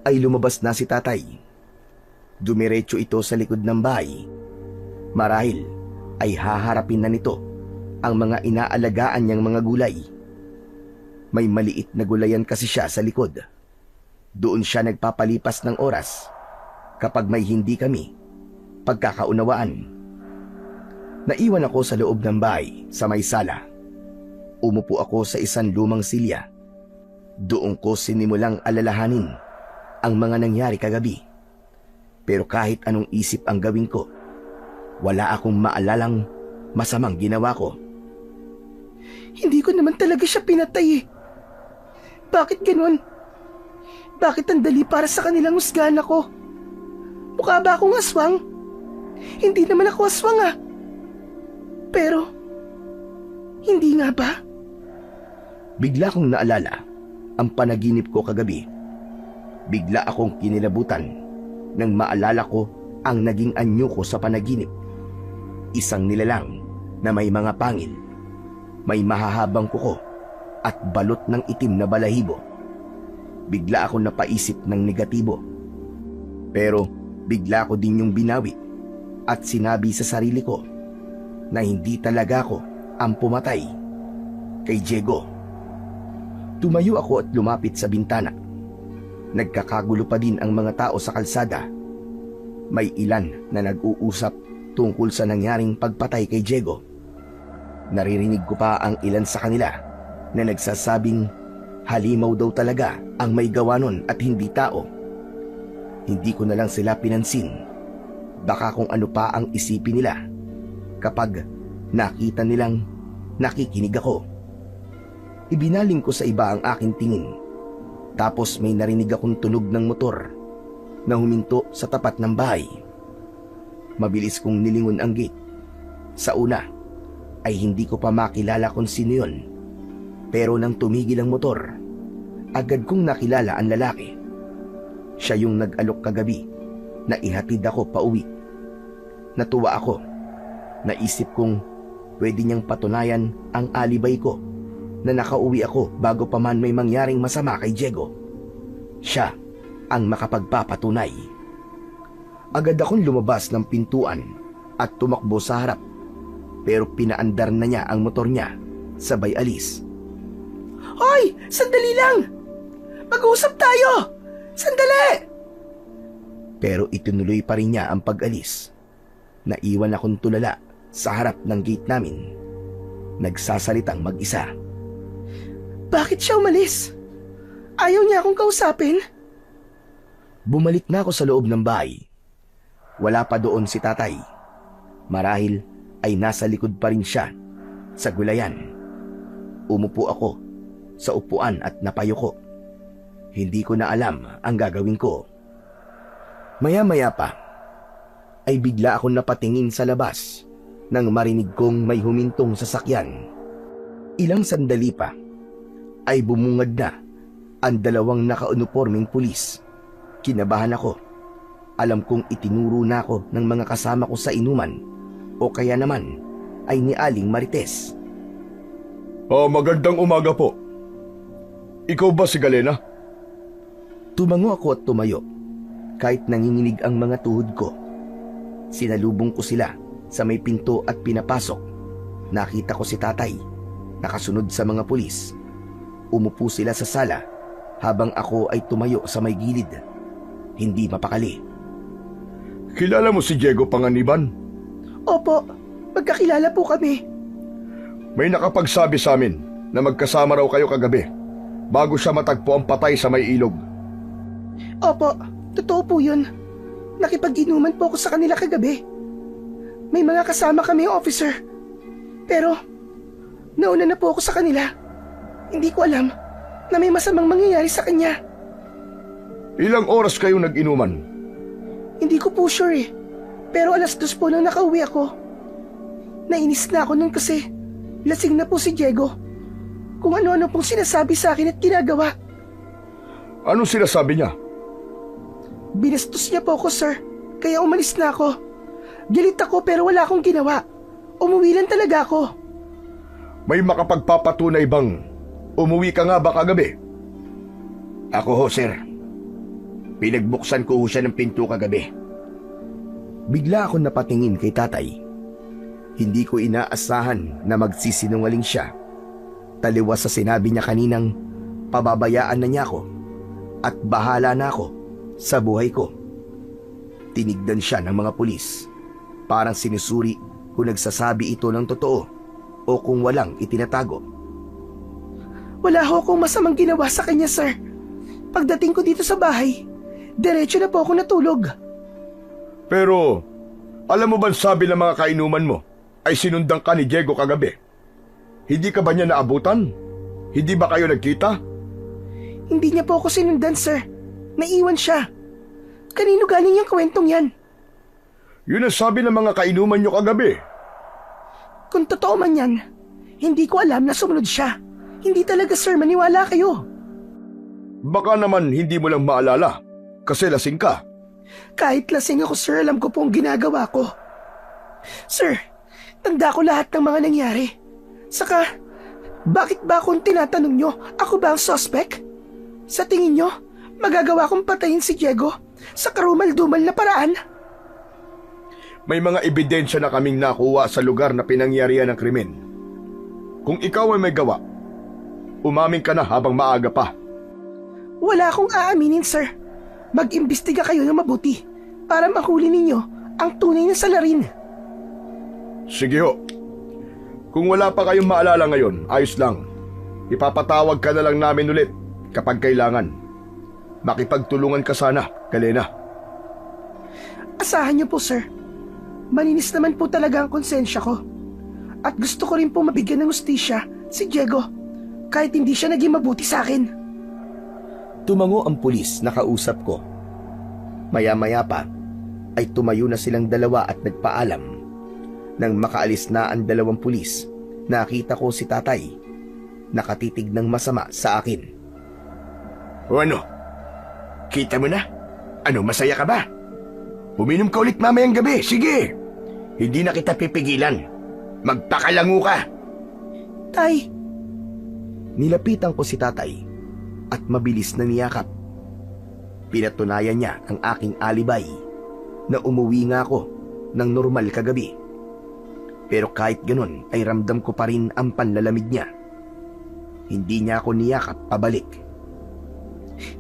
ay lumabas na si tatay. Dumiretso ito sa likod ng bahay. Marahil ay haharapin na nito ang mga inaalagaan niyang mga gulay. May maliit na gulayan kasi siya sa likod. Doon siya nagpapalipas ng oras kapag may hindi kami pagkakaunawaan. Naiwan ako sa loob ng bahay sa may sala. Umupo ako sa isang lumang silya. Doon ko sinimulang alalahanin ang mga nangyari kagabi. Pero kahit anong isip ang gawin ko, wala akong maalalang masamang ginawa ko. Hindi ko naman talaga siya pinatay eh. Bakit ganun? Bakit ang dali para sa kanilang husgahan ako? Mukha ba akong aswang? Hindi naman ako aswang ah. Pero, hindi nga ba? Bigla kong naalala ang panaginip ko kagabi. Bigla akong kinilabutan nang maalala ko ang naging anyo ko sa panaginip. Isang nilalang na may mga pangil, may mahahabang kuko at balot ng itim na balahibo. Bigla akong napaisip ng negatibo. Pero bigla ko din yung binawi at sinabi sa sarili ko na hindi talaga ako ang pumatay kay Diego. Tumayo ako at lumapit sa bintana. Nagkakagulo pa din ang mga tao sa kalsada. May ilan na nag-uusap tungkol sa nangyaring pagpatay kay Diego. Naririnig ko pa ang ilan sa kanila na nagsasabing halimaw daw talaga ang may gawa nun at hindi tao. Hindi ko na lang sila pinansin. Baka kung ano pa ang isipin nila kapag nakita nilang nakikinig ako. Ibinaling ko sa iba ang aking tingin. Tapos may narinig akong tunog ng motor na huminto sa tapat ng bahay. Mabilis kong nilingon ang gate. Sa una ay hindi ko pa makilala kung sino yun. Pero nang tumigil ang motor, agad kong nakilala ang lalaki. Siya yung nag-alok kagabi na ihatid ako pauwi. Natuwa ako. Naisip kong pwede niyang patunayan ang alibay ko na nakauwi ako bago pa man may mangyaring masama kay Diego. Siya ang makapagpapatunay. Agad akong lumabas ng pintuan at tumakbo sa harap, pero pinaandar na niya ang motor niya, sabay alis. Hoy! Sandali lang! Mag-uusap tayo! Sandali! Pero itinuloy pa rin niya ang pag-alis. Naiwan akong tulala sa harap ng gate namin, nagsasalitang mag-isa. Bakit siya umalis? Ayaw niya akong kausapin? Bumalik na ako sa loob ng bahay. Wala pa doon si tatay. Marahil ay nasa likod pa rin siya sa gulayan. Umupo ako sa upuan at napayuko. Hindi ko na alam ang gagawin ko. Maya-maya pa ay bigla akong napatingin sa labas nang marinig kong may humintong sasakyan. Ilang sandali pa ay bumungad na ang dalawang nakaunipormeng pulis. Kinabahan ako. Alam kong itinuro na ako ng mga kasama ko sa inuman o kaya naman ay ni Aling Marites. Magandang umaga po. Ikaw ba si Galena? Tumango ako at tumayo kahit nanginginig ang mga tuhod ko. Sinalubong ko sila sa may pinto at pinapasok. Nakita ko si tatay, nakasunod sa mga pulis. Umupo sila sa sala habang ako ay tumayo sa may gilid. Hindi mapakali. Kilala mo si Diego Panganiban? Opo, magkakilala po kami. May nakapagsabi sa amin na magkasama raw kayo kagabi bago siya matagpo ang patay sa may ilog. Opo, totoo po yun. Nakipag-inuman po ako sa kanila kagabi. May mga kasama kami, officer. Pero, nauna na po ako sa kanila. Hindi ko alam na may masamang mangyayari sa kanya. Ilang oras kayo nag-inuman? Hindi ko po sure eh. Pero 2:00 po nang nakauwi ako. Nainis na ako nun kasi lasing na po si Diego. Kung ano-ano pong sinasabi sa akin at ginagawa. Anong sinasabi niya? Binastos niya po ako, sir. Kaya umalis na ako. Galit ako pero wala akong ginawa. Umuwi lang talaga ako. May makapagpapatunay bang umuwi ka nga ba kagabi? Ako ho, sir. Pinagbuksan ko ho siya ng pinto kagabi. Bigla ako napatingin kay tatay. Hindi ko inaasahan na magsisinungaling siya. Taliwas sa sinabi niya kaninang pababayaan na niya ako at bahala na ako sa buhay ko. Tinigdan siya ng mga pulis. Parang sinusuri kung nagsasabi ito ng totoo o kung walang itinatago. Wala ho akong masamang ginawa sa kanya, sir. Pagdating ko dito sa bahay, diretso na po ako natulog. Pero, alam mo ba sabi ng mga kainuman mo ay sinundan ka ni Diego kagabi? Hindi ka ba niya naabutan? Hindi ba kayo nagkita? Hindi niya po ako sinundan, sir. Naiwan siya. Kanino galing yung kwentong yan? Yun ang sabi ng mga kainuman niyo kagabi. Kung totoo man yan, hindi ko alam na sumunod siya. Hindi talaga, sir, maniwala kayo. Baka naman hindi mo lang maalala kasi lasing ka. Kahit lasing ako, sir, alam ko po ang ginagawa ko. Sir, tanda ko lahat ng mga nangyari. Saka, bakit ba akong tinatanong nyo, ako ba ang suspect? Sa tingin nyo, magagawa kong patayin si Diego sa karumal-dumal na paraan? May mga ebidensya na kaming nakuha sa lugar na pinangyarihan ng krimen. Kung ikaw ay may gawa, umamin ka na habang maaga pa. Wala akong aaminin, sir. Mag-imbestiga kayo ng mabuti para mahuli ninyo ang tunay na salarin. Sige ho. Kung wala pa kayong maalala ngayon, ayos lang. Ipapatawag ka na lang namin ulit kapag kailangan. Makipagtulungan ka sana, Galena. Asahan niyo po, sir. Malinis naman po talaga ang konsensya ko. At gusto ko rin po mabigyan ng hustisya si Diego kahit hindi siya naging mabuti sa akin. Tumango ang pulis na kausap ko. Maya-maya pa ay tumayo na silang dalawa at nagpaalam. Nang makaalis na ang dalawang pulis, nakita ko si tatay nakatitig ng masama sa akin. O ano? Kita mo na? Ano, masaya ka ba? Uminom ka ulit mamayang gabi, sige. Hindi na kita pipigilan. Magpakalango ka. Tay, Nilapitan ko si tatay at mabilis na niyakap. Pinatunayan niya ang aking alibay na umuwi nga ako ng normal kagabi. Pero kahit ganun ay ramdam ko pa rin ang panlalamig niya. Hindi niya ako niyakap pabalik.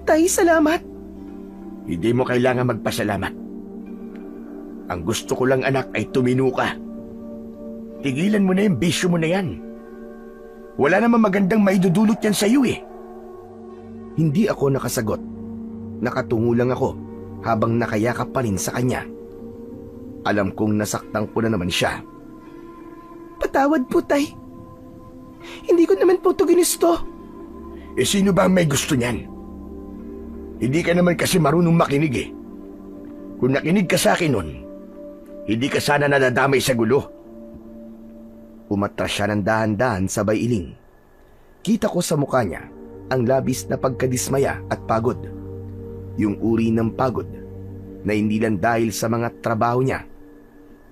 tay, salamat. Hindi mo kailangan magpasalamat. Ang gusto ko lang, anak, ay tumino ka. Tigilan mo na yung bisyo mo na yan. Wala namang magandang maidudulot yan sa'yo eh. Hindi ako nakasagot. Nakatungo lang ako habang nakayakap pa rin sa kanya. Alam kong nasaktan ko na naman siya. Patawad po, tay. Hindi ko naman po ito ginusto. Eh sino ba ang may gusto niyan? Hindi ka naman kasi marunong makinig eh. Kung nakinig ka sa akin nun, hindi ka sana nadadamay sa gulo. Umatras siya ng dahan-dahan sabay iling. Kita ko sa mukha niya ang labis na pagkadismaya at pagod. Yung uri ng pagod na hindi lang dahil sa mga trabaho niya,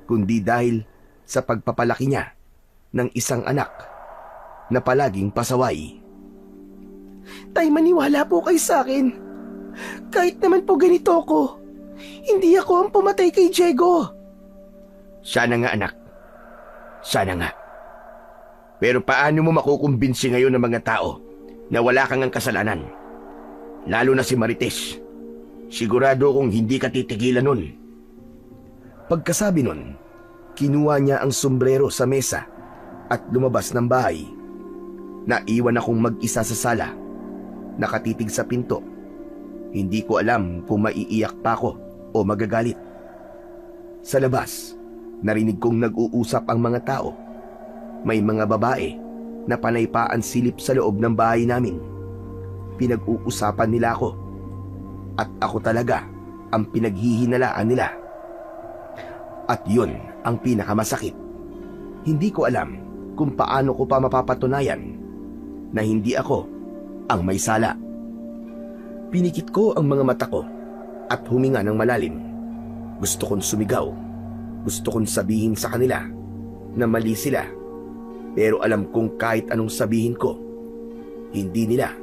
kundi dahil sa pagpapalaki niya ng isang anak na palaging pasaway. Tay, maniwala po kayo sa akin. Kahit naman po ganito ako, hindi ako ang pumatay kay Diego. Sana nga, anak. Sana nga. Pero paano mo makukumbinsi ngayon ng mga tao na wala kang ang kasalanan? Lalo na si Marites. Sigurado kong hindi ka titigilan nun. Pagkasabi nun, kinuha niya ang sombrero sa mesa at lumabas ng bahay. Naiwan akong mag-isa sa sala, nakatitig sa pinto. Hindi ko alam kung maiiyak pa ako o magagalit. Sa labas, narinig kong nag-uusap ang mga tao. May mga babae na panay pa ang silip sa loob ng bahay namin. Pinag-uusapan nila ako. At ako talaga ang pinaghihinalaan nila. At yun ang pinakamasakit. Hindi ko alam kung paano ko pa mapapatunayan na hindi ako ang may sala. Pinikit ko ang mga mata ko at huminga ng malalim. Gusto kong sumigaw. Gusto kong sabihin sa kanila na mali sila. Pero alam kong kahit anong sabihin ko, hindi nila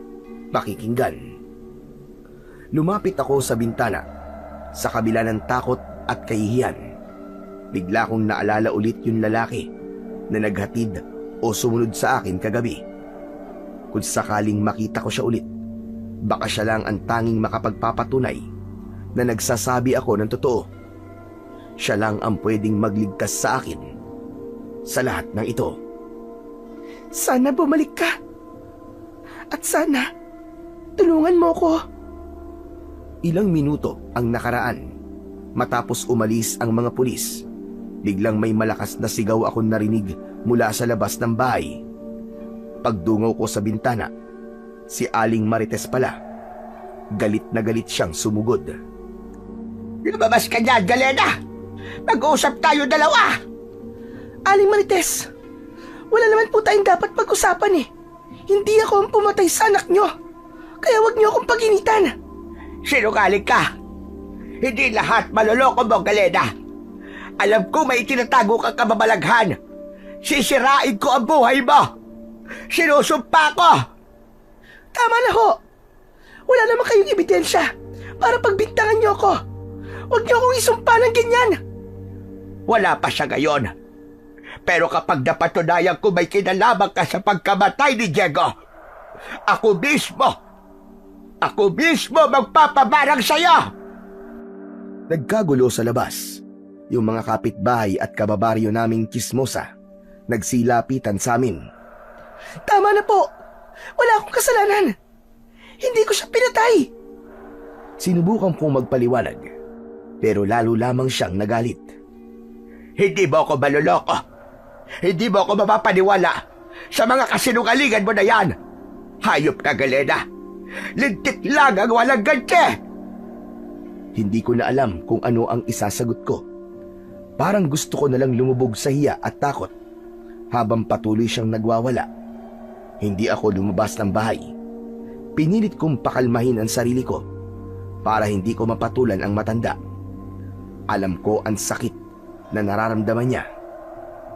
pakikinggan. Lumapit ako sa bintana, sa kabila ng takot at kahihiyan. Bigla kong naalala ulit yung lalaki na naghatid o sumunod sa akin kagabi. Kung sakaling makita ko siya ulit, baka siya lang ang tanging makapagpapatunay na nagsasabi ako ng totoo. Siya lang ang pwedeng magligtas sa akin sa lahat ng ito. Sana bumalik ka. At sana, tulungan mo ko. Ilang minuto ang nakaraan. Matapos umalis ang mga pulis, biglang may malakas na sigaw akong narinig mula sa labas ng bahay. Pagdungaw ko sa bintana, si Aling Marites pala. Galit na galit siyang sumugod. Lumabas ka dyan, Galena! Mag-uusap tayo dalawa! Aling Marites, wala naman po tayong dapat pag-usapan eh. Hindi ako ang pumatay sa anak nyo. Kaya wag nyo akong paginitan. Sinungaling ka! Hindi lahat maloloko mo, Galena! Alam ko may tinatago kang kababalaghan. Sisirain ko ang buhay mo! Sinusumpa ko! Tama na ho. Wala naman kayong ebidensya para pagbintangan nyo ako. Huwag nyo akong isumpa ng ganyan. Wala pa siya ngayon. Pero kapag napatunayan ko may kinalaman ka sa pagkamatay ni Diego, ako mismo magpapabarang sa'yo! Nagkagulo sa labas. Yung mga kapitbahay at kababaryo naming chismosa, nagsilapitan sa amin. Tama na po. Wala akong kasalanan. Hindi ko siya pinatay. Sinubukan kong magpaliwanag, pero lalo lamang siyang nagalit. Hindi mo ako maluloko. Hindi mo ako mapapaniwala sa mga kasinungalingan mo na yan. Hayop ka, Galena. Lintik lang ang walang ganti. Hindi ko na alam kung ano ang isasagot ko. Parang gusto ko nalang lumubog sa hiya at takot habang patuloy siyang nagwawala. Hindi ako lumabas ng bahay. Pinilit kong pakalmahin ang sarili ko para hindi ko mapatulan ang matanda. Alam ko ang sakit na nararamdaman niya.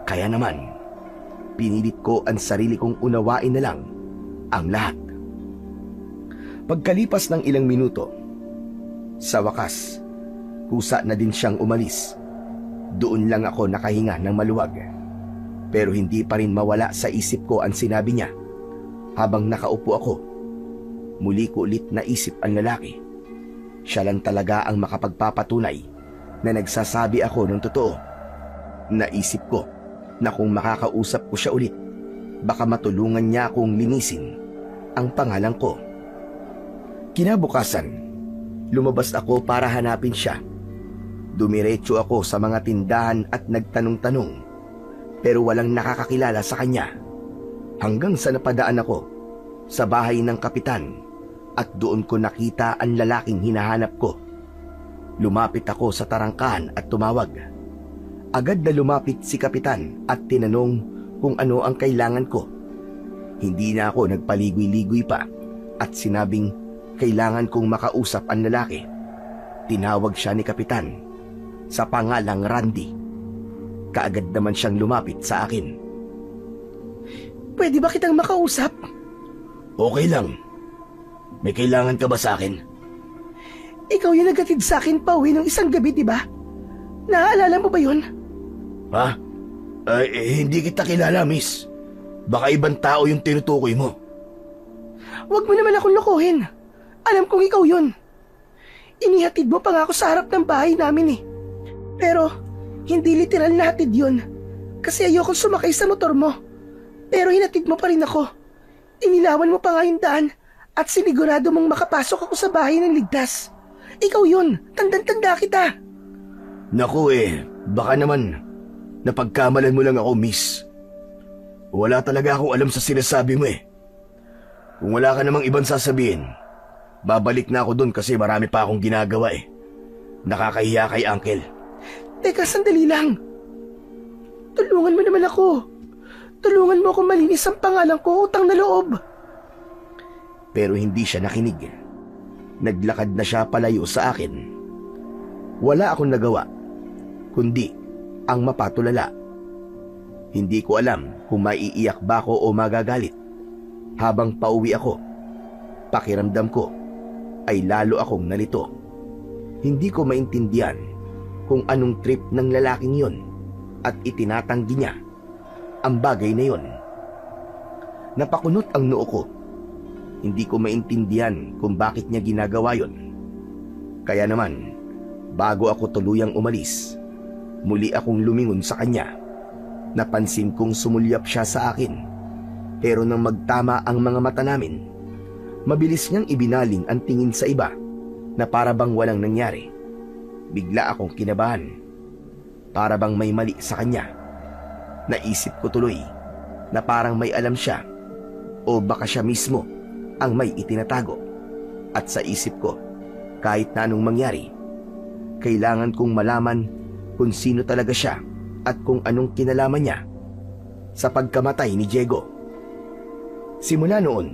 Kaya naman, pinilit ko ang sarili kong unawain na lang ang lahat. Pagkalipas ng ilang minuto, sa wakas, kusa na din siyang umalis. Doon lang ako nakahinga ng maluwag. Pero hindi pa rin mawala sa isip ko ang sinabi niya. Habang nakaupo ako, muli ko ulit naisip ang lalaki. Siya lang talaga ang makapagpapatunay na nagsasabi ako ng totoo. Naisip ko na kung makakausap ko siya ulit, baka matulungan niya akong linisin ang pangalan ko. Kinabukasan, lumabas ako para hanapin siya. Dumiretso ako sa mga tindahan at nagtanong-tanong, pero walang nakakakilala sa kanya. Hanggang sa napadaan ako sa bahay ng kapitan at doon ko nakita ang lalaking hinahanap ko. Lumapit ako sa tarangkahan at tumawag. Agad na lumapit si kapitan at tinanong kung ano ang kailangan ko. Hindi na ako nagpaligoy-ligoy pa at sinabing kailangan kong makausap ang lalaki. Tinawag siya ni kapitan sa pangalang Randy. Kaagad naman siyang lumapit sa akin. Pwede ba kitang makausap? Okay lang. May kailangan ka ba sa akin? Ikaw yung nagatid sa akin pa uwi ng isang gabi, di ba? Naaalala mo ba yun? Ha? Hindi kita kilala, miss. Baka ibang tao yung tinutukoy mo. Huwag mo naman akong lokohin. Alam kong ikaw yun. Inihatid mo pa nga ako sa harap ng bahay namin eh. Pero, hindi literal na hatid yun. Kasi ayokong sumakay sa motor mo. Pero hinatid mo pa rin ako. Inilawan mo pa nga yung daan at sinigurado mong makapasok ako sa bahay ng ligtas. Ikaw yun. Tandang-tanda kita. Naku baka naman napagkamalan mo lang ako, miss. Wala talaga akong alam sa sinasabi mo Kung wala ka namang ibang sasabihin, babalik na ako doon kasi marami pa akong ginagawa Nakakahiya kay Uncle. Teka, sandali lang. Tulungan mo naman ako. Tulungan mo akong malinis ang pangalan ko, utang na loob. Pero hindi siya nakinig. Naglakad na siya palayo sa akin. Wala akong nagawa, kundi ang mapatulala. Hindi ko alam kung maiiyak ba ako o magagalit. Habang pauwi ako, pakiramdam ko ay lalo akong nalito. Hindi ko maintindihan kung anong trip ng lalaking yon at itinatanggi niya ang bagay na yon. Napakunot ang noo ko. Hindi ko maintindihan kung bakit niya ginagawa yon. Kaya naman, bago ako tuluyang umalis, muli akong lumingon sa kanya. Napansin kong sumulyap siya sa akin. Pero nang magtama ang mga mata namin, mabilis niyang ibinaling ang tingin sa iba na para bang walang nangyari. Bigla akong kinabahan. Para bang may mali sa kanya. Naisip ko tuloy na parang may alam siya O baka siya mismo ang may itinatago. At sa isip ko, kahit na anong mangyari, kailangan kong malaman kung sino talaga siya at kung anong kinalaman niya sa pagkamatay ni Diego. Simula noon,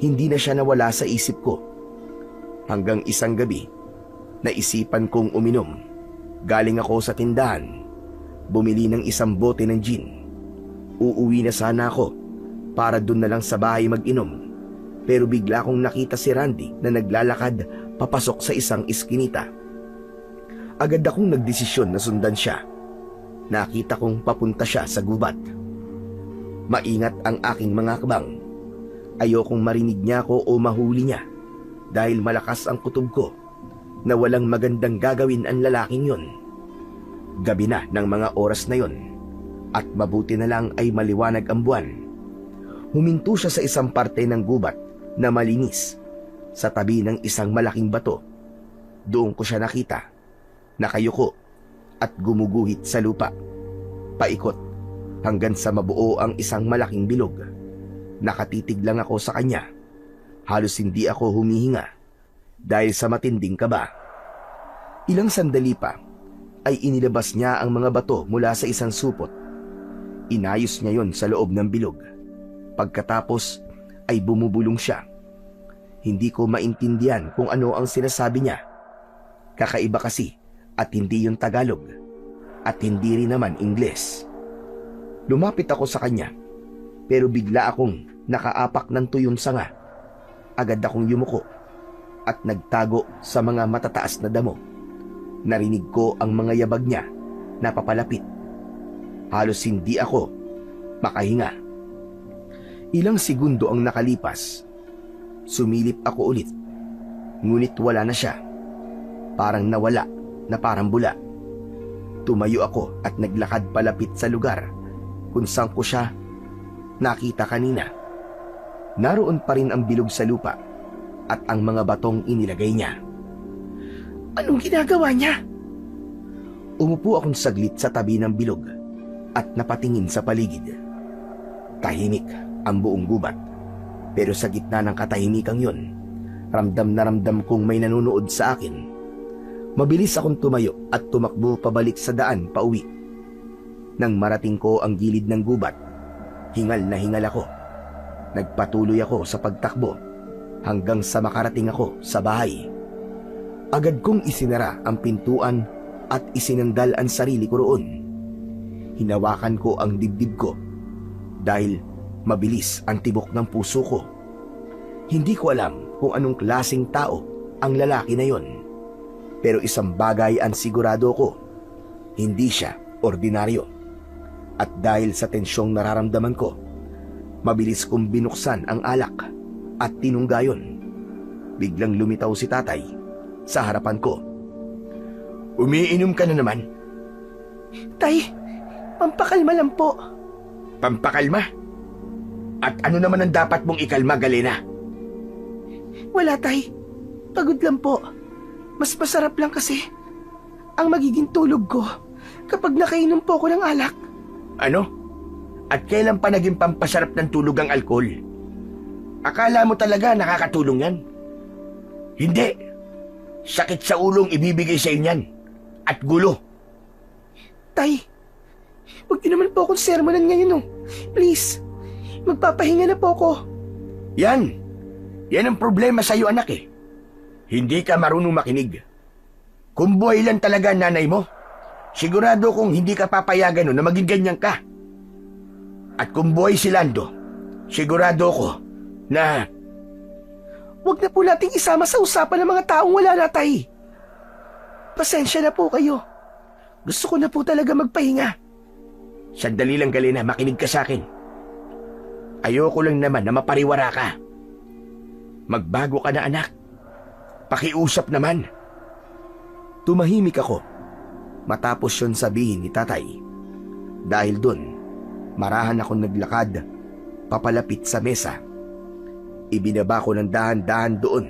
hindi na siya nawala sa isip ko. Hanggang isang gabi, naisipan kong uminom. Galing ako sa tindahan, bumili ng isang bote ng gin. Uuwi na sana ako para dun na lang sa bahay mag-inom. Pero bigla kong nakita si Randy na naglalakad papasok sa isang iskinita. Agad akong nagdesisyon na sundan siya. Nakita kong papunta siya sa gubat. Maingat ang aking mga hakbang. Ayokong marinig niya ako o mahuli niya dahil malakas ang kutob ko na walang magandang gagawin ang lalaking yon. Gabi na ng mga oras na yon at mabuti na lang ay maliwanag ang buwan. Huminto siya sa isang parte ng gubat na malinis sa tabi ng isang malaking bato. Doon ko siya nakita, nakayuko at gumuguhit sa lupa. Paikot hanggang sa mabuo ang isang malaking bilog. Nakatitig lang ako sa kanya. Halos hindi ako humihinga dahil sa matinding kaba. Ilang sandali pa ay inilabas niya ang mga bato mula sa isang supot. Inayos niya yon sa loob ng bilog. Pagkatapos ay bumubulong siya. Hindi ko maintindihan kung ano ang sinasabi niya. Kakaiba kasi at hindi yung Tagalog at hindi rin naman Ingles. Lumapit ako sa kanya pero bigla akong nakaapak ng tuyong sanga. Agad akong yumuko at nagtago sa mga matataas na damo. Narinig ko ang mga yabag niya na papalapit. Halos hindi ako makahinga. Ilang segundo ang nakalipas. Sumilip ako ulit. Ngunit wala na siya. Parang nawala na parang bula. Tumayo ako at naglakad palapit sa lugar kung saan ko siya nakita kanina. Naroon pa rin ang bilog sa lupa at ang mga batong inilagay niya. Anong ginagawa niya? Umupo akong saglit sa tabi ng bilog at napatingin sa paligid. Tahimik ang buong gubat. Pero sa gitna ng katahimikang yun, ramdam na ramdam kong may nanonood sa akin. Mabilis akong tumayo at tumakbo pabalik sa daan pauwi. Nang marating ko ang gilid ng gubat, hingal na hingal ako. Nagpatuloy ako sa pagtakbo hanggang sa makarating ako sa bahay. Agad kong isinara ang pintuan at isinandal ang sarili ko roon. Hinawakan ko ang dibdib ko dahil mabilis ang tibok ng puso ko. Hindi ko alam kung anong klaseng tao ang lalaki na yon. Pero isang bagay ang sigurado ko, hindi siya ordinaryo. At dahil sa tensyong nararamdaman ko, mabilis kong binuksan ang alak at tinunggayon. Biglang lumitaw si tatay sa harapan ko. Umiinom ka na naman? Tay, pampakalma lang po. Pampakalma? At ano naman ang dapat mong ikalma, Galena? Wala, tay. Pagod lang po. Mas masarap lang kasi ang magiging tulog ko kapag nakainom po ako ng alak. Ano? At kailan pa naging pampasarap ng tulog ang alkohol? Akala mo talaga nakakatulong yan? Hindi. Sakit sa ulong ibibigay sa inyan. At gulo. Tay, huwag niyo naman po akong sermonan ngayon, oh. Please, magpapahinga na po ako. Yan. Yan ang problema sa iyo, anak eh. Hindi ka marunong makinig. Kung buhay lang talaga nanay mo, sigurado kong hindi ka papayagan na maging ganyan ka. At kung buhay si Lando, sigurado ko na... Huwag na po nating isama sa usapan ng mga taong wala na, tay. Pasensya na po kayo. Gusto ko na po talaga magpahinga. Sandali lang, Galena, makinig ka sa akin. Ayoko lang naman na mapariwara ka. Magbago ka na, anak. Pakiusap naman. Tumahimik ako matapos yun sabihin ni tatay. Dahil dun, marahan akong naglakad papalapit sa mesa. Ibinaba ko ng dahan-dahan doon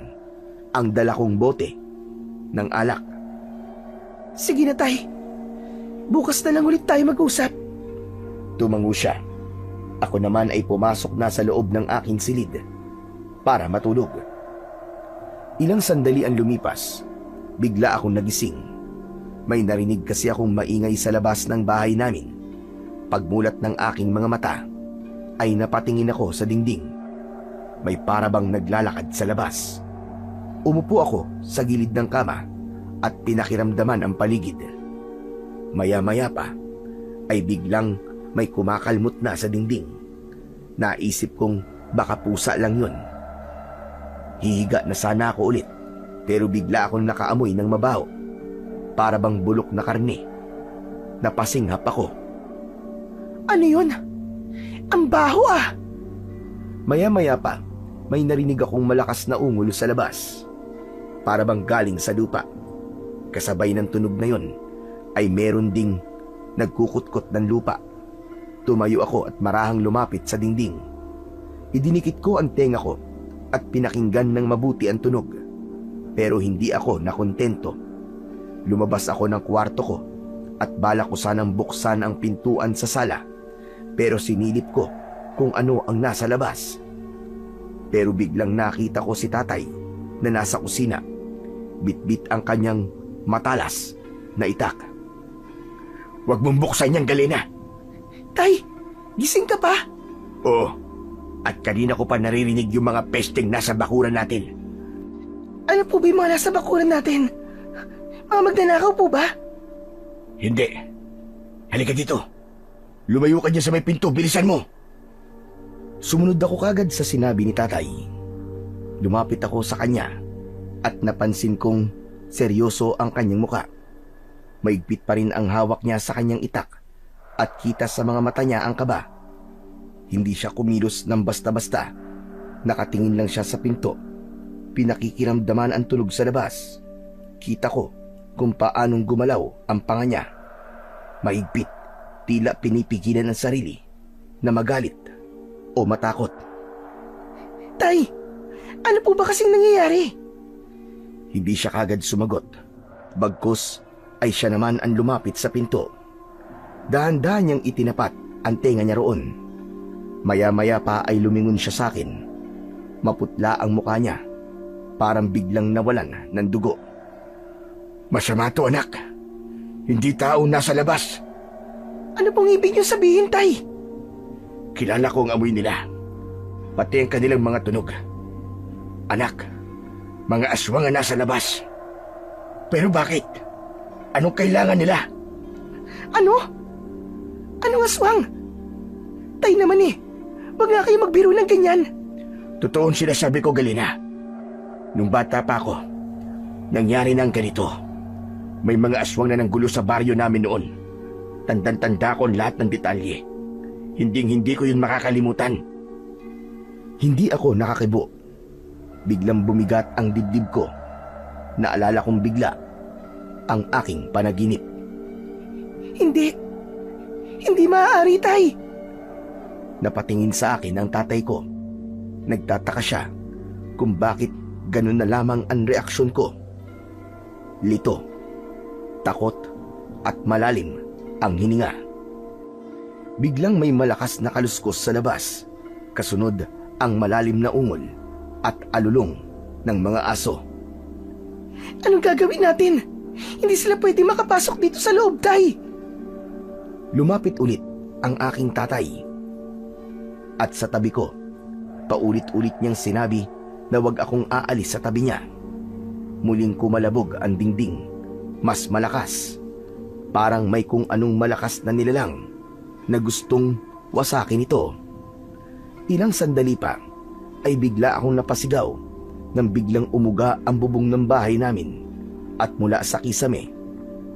ang dala kong bote ng alak. Sige na, tay. Bukas na lang ulit tayo mag-usap. Tumango siya Ako naman ay pumasok na sa loob ng aking silid para matulog. Ilang sandali ang lumipas, bigla akong nagising. May narinig kasi akong maingay sa labas ng bahay namin. Pagmulat ng aking mga mata, ay napatingin ako sa dingding. May parabang naglalakad sa labas. Umupo ako sa gilid ng kama at pinakiramdaman ang paligid. Maya-maya pa, ay biglang may kumakalmot na sa dingding. Naisip kong baka pusa lang yun. Hihiga na sana ako ulit, pero bigla akong nakaamoy ng mabaho. Para bang bulok na karne. Napasinghap ako. Ano yun? Ang baho ah! Maya-maya pa, may narinig akong malakas na ungol sa labas. Para bang galing sa lupa. Kasabay ng tunog na yon, ay meron ding nagkukutkot ng lupa. Tumayo ako at marahang lumapit sa dingding. Idinikit ko ang tenga ko at pinakinggan ng mabuti ang tunog. Pero hindi ako nakontento. Lumabas ako ng kwarto ko at balak ko sanang buksan ang pintuan sa sala. Pero sinilip ko kung ano ang nasa labas. Pero biglang nakita ko si tatay na nasa kusina. Bitbit ang kanyang matalas na itak. Huwag mong buksan yan, Galena. Tay, gising ka pa? Oo. At kanina ko pa naririnig yung mga pesteng nasa bakuran natin. Ano po ba yung mga nasa bakuran natin? Mga magnanakaw po ba? Hindi. Halika dito. Lumayo ka dyan sa may pinto. Bilisan mo. Sumunod ako kagad sa sinabi ni tatay. Lumapit ako sa kanya at napansin kong seryoso ang kanyang muka. Maigpit pa rin ang hawak niya sa kanyang itak at kita sa mga mata niya ang kaba. Hindi siya kumilos ng basta-basta. Nakatingin lang siya sa pinto. Pinakikiramdaman ang tunog sa labas. Kita ko kung paanong gumalaw ang panga niya. Maigpit, tila pinipigilan ang sarili na magalit o matakot. Tay, ano po ba kasing nangyayari? Hindi siya kagad sumagot. Bagkus ay siya naman ang lumapit sa pinto. Dahan-dahan niyang itinapat ang tenga niya roon. Maya-maya pa ay lumingon siya sa akin. Maputla ang mukha niya. Parang biglang nawalan ng dugo. Masama to, anak. Hindi tao nasa labas. Ano pong ibig niyo sabihin, Tay? Kilala ko ang amoy nila. Pati ang kanilang mga tunog. Anak, mga aswang ang nasa labas. Pero bakit? Anong kailangan nila? Ano? Anong aswang? Tay naman eh. Huwag nga kayo magbiro ng ganyan. Totoong sinasabi ko, Galina. Nung bata pa ako, nangyari ng ganito. May mga aswang na nanggulo sa baryo namin noon. Tandang-tanda ko ang lahat ng detalye. Hinding-hindi ko yun makakalimutan. Hindi ako nakakibo. Biglang bumigat ang dibdib ko. Naalala kong bigla ang aking panaginip. Hindi. Hindi maaari, Tay. Napatingin sa akin ang tatay ko. Nagtataka siya kung bakit ganun na lamang ang reaksyon ko. Lito, takot at malalim ang hininga. Biglang may malakas na kaluskos sa labas. Kasunod ang malalim na ungol at alulong ng mga aso. Anong gagawin natin? Hindi sila pwede makapasok dito sa loob, Tay. Lumapit ulit ang aking tatay. At sa tabi ko, paulit-ulit niyang sinabi na wag akong aalis sa tabi niya. Muling kumalabog ang dingding. Mas malakas. Parang may kung anong malakas na nilalang na gustong wasakin ito. Ilang sandali pa ay bigla akong napasigaw nang biglang umuga ang bubong ng bahay namin at mula sa kisame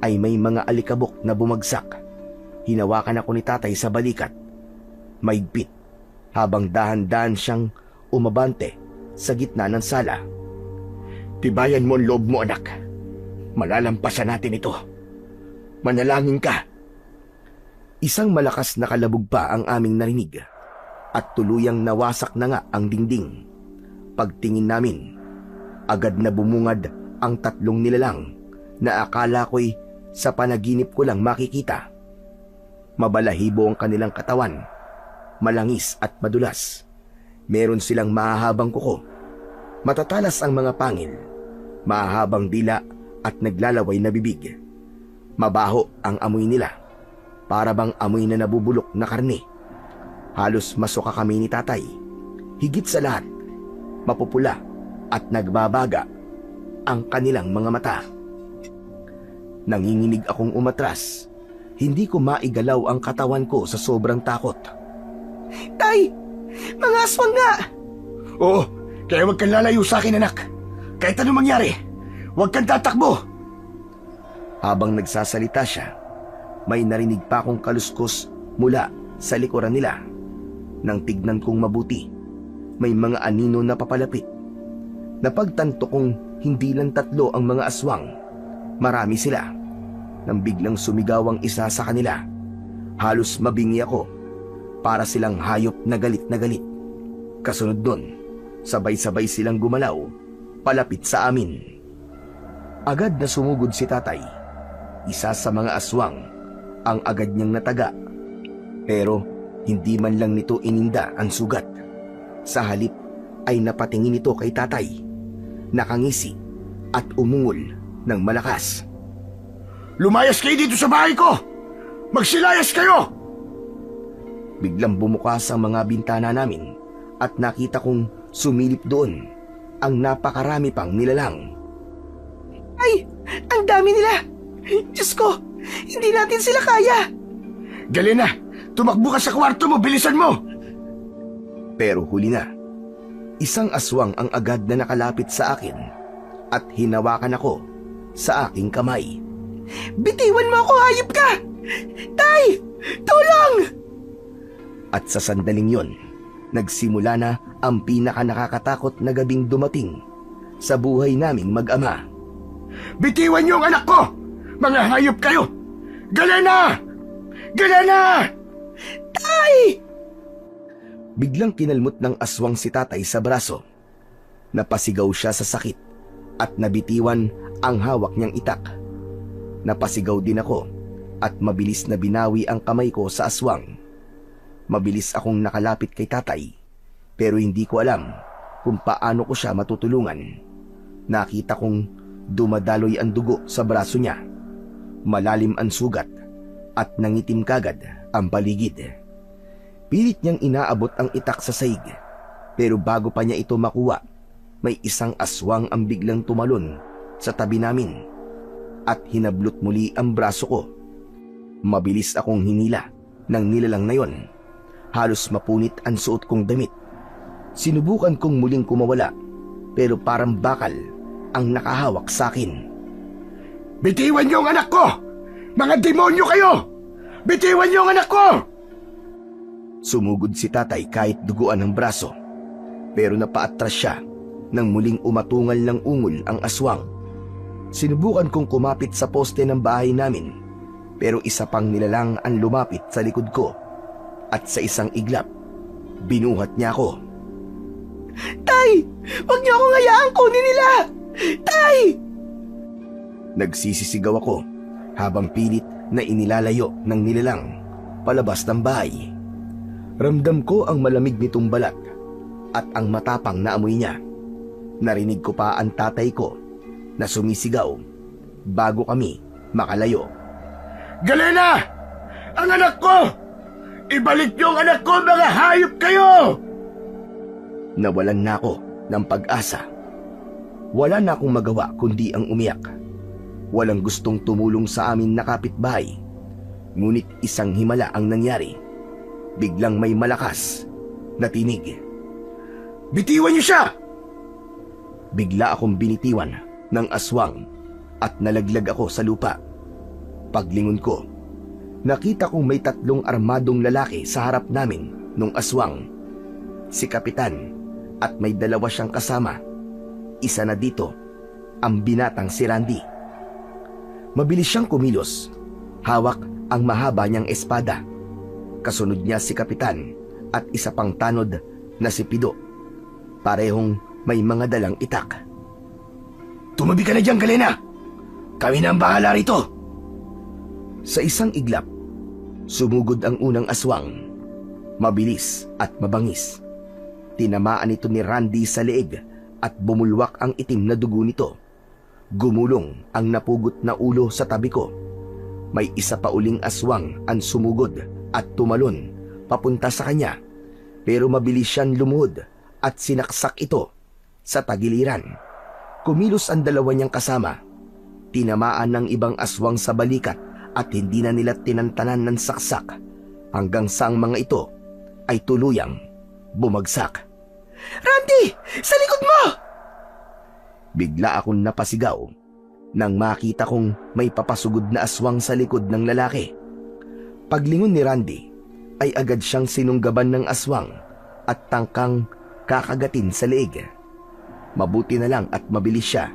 ay may mga alikabok na bumagsak. Hinawakan ako ni tatay sa balikat. Maigpit habang dahan-dahan siyang umabante sa gitna ng sala. Tibayan mo ang loob mo, anak. Malalampasan natin ito. Manalangin ka. Isang malakas na kalabog pa ang aming narinig at tuluyang nawasak na nga ang dingding. Pagtingin namin, agad na bumungad ang tatlong nilalang na akala ko'y sa panaginip ko lang makikita. Mabalahibo ang kanilang katawan malangis at madulas. Meron silang mahahabang kuko. Matatalas ang mga pangil, mahahabang dila at naglalaway na bibig. Mabaho ang amoy nila, para bang amoy na nabubulok na karne. Halos masuka kami ni tatay. Higit sa lahat, mapupula at nagbabaga ang kanilang mga mata. Nanginginig akong umatras. Hindi ko maigalaw ang katawan ko sa sobrang takot. Tay! Mga aswang nga! Oo, kaya huwag kang lalayo sa akin, anak. Kahit anong mangyari, huwag kang tatakbo. Habang nagsasalita siya, may narinig pa akong kaluskos mula sa likuran nila. Nang tignan kong mabuti, may mga anino na papalapit. Napagtanto kong hindi lang 3 ang mga aswang. Marami sila. Nang biglang sumigaw ang isa sa kanila, halos mabingi ako. Para silang hayop na galit. Kasunod nun, sabay-sabay silang gumalaw, palapit sa amin. Agad na sumugod si tatay. Isa sa mga aswang ang agad niyang nataga. Pero hindi man lang nito ininda ang sugat. Sa halip ay napatingin ito kay tatay. Nakangisi at umungol ng malakas. Lumayas kayo dito sa bahay ko! Magsilayas kayo! Biglang bumukas ang mga bintana namin at nakita kong sumilip doon ang napakarami pang nilalang. Ay! Ang dami nila! Diyos ko! Hindi natin sila kaya! Galena, tumakbo ka sa kwarto mo, bilisan mo! Pero huli na. Isang aswang ang agad na nakalapit sa akin at hinawakan ako sa aking kamay. Bitiwan mo ako, hayop ka! Tay! Tulong! At sa sandaling yon, nagsimula na ang pinaka nakakatakot na gabing dumating sa buhay naming mag-ama. Bitiwan niyo ang anak ko! Mga hayop kayo! Galena! Galena! Tay! Biglang kinalmot ng aswang si tatay sa braso. Napasigaw siya sa sakit at nabitiwan ang hawak niyang itak. Napasigaw din ako at mabilis na binawi ang kamay ko sa aswang. Mabilis akong nakalapit kay tatay pero hindi ko alam kung paano ko siya matutulungan. Nakita kong dumadaloy ang dugo sa braso niya. Malalim ang sugat at nangitim kagad ang paligid. Pilit niyang inaabot ang itak sa saig. Pero bago pa niya ito makuha, may isang aswang ang biglang tumalon sa tabi namin at hinablot muli ang braso ko. Mabilis akong hinila ng nilalang na yon. Halos mapunit ang suot kong damit. Sinubukan kong muling kumawala pero parang bakal ang nakahawak sa akin. Bitiwan niyo ang anak ko! Mga demonyo kayo! Bitiwan niyo ang anak ko! Sumugod si tatay kahit duguan ang braso. Pero napaatras siya nang muling umatungal ng ungol ang aswang. Sinubukan kong kumapit sa poste ng bahay namin. Pero isa pang nilalang ang lumapit sa likod ko. At sa isang iglap, binuhat niya ako. Tay! Huwag niyo akong hayaang kunin nila! Tay! Nagsisisigaw ako habang pilit na inilalayo ng nilalang palabas ng bahay. Ramdam ko ang malamig nitong balat at ang matapang na amoy niya. Narinig ko pa ang tatay ko na sumisigaw bago kami makalayo. Galena! Ang anak ko! Ibalik niyo ang anak ko, mga hayop kayo! Nawalan na ako ng pag-asa. Wala na akong magawa kundi ang umiyak. Walang gustong tumulong sa amin na kapitbahay. Ngunit isang himala ang nangyari. Biglang may malakas na tinig. Bitiwan niyo siya! Bigla akong binitiwan ng aswang at nalaglag ako sa lupa. Paglingon ko, nakita kong may 3 armadong lalaki sa harap namin nung aswang. Si Kapitan at may 2 siyang kasama. Isa na dito, ang binatang si Randy. Mabilis siyang kumilos. Hawak ang mahaba niyang espada. Kasunod niya si Kapitan at isa pang tanod na si Pido. Parehong may mga dalang itak. Tumabi ka na dyan, Galena! Kami na ang bahala rito! Sa isang iglap, sumugod ang unang aswang. Mabilis at mabangis. Tinamaan ito ni Randy sa leeg at bumulwak ang itim na dugo nito. Gumulong ang napugot na ulo sa tabi ko. May isa pa uling aswang ang sumugod at tumalon papunta sa kanya, pero mabilis siyang lumuhod at sinaksak ito sa tagiliran. Kumilos ang dalawa niyang kasama. Tinamaan ng ibang aswang sa balikat at hindi na nila tinantanan ng saksak hanggang sa ang mga ito ay tuluyang bumagsak. Randy! Sa likod mo! Bigla akong napasigaw nang makita kong may papasugod na aswang sa likod ng lalaki. Paglingon ni Randy ay agad siyang sinunggaban ng aswang at tangkang kakagatin sa leeg. Mabuti na lang at mabilis siya.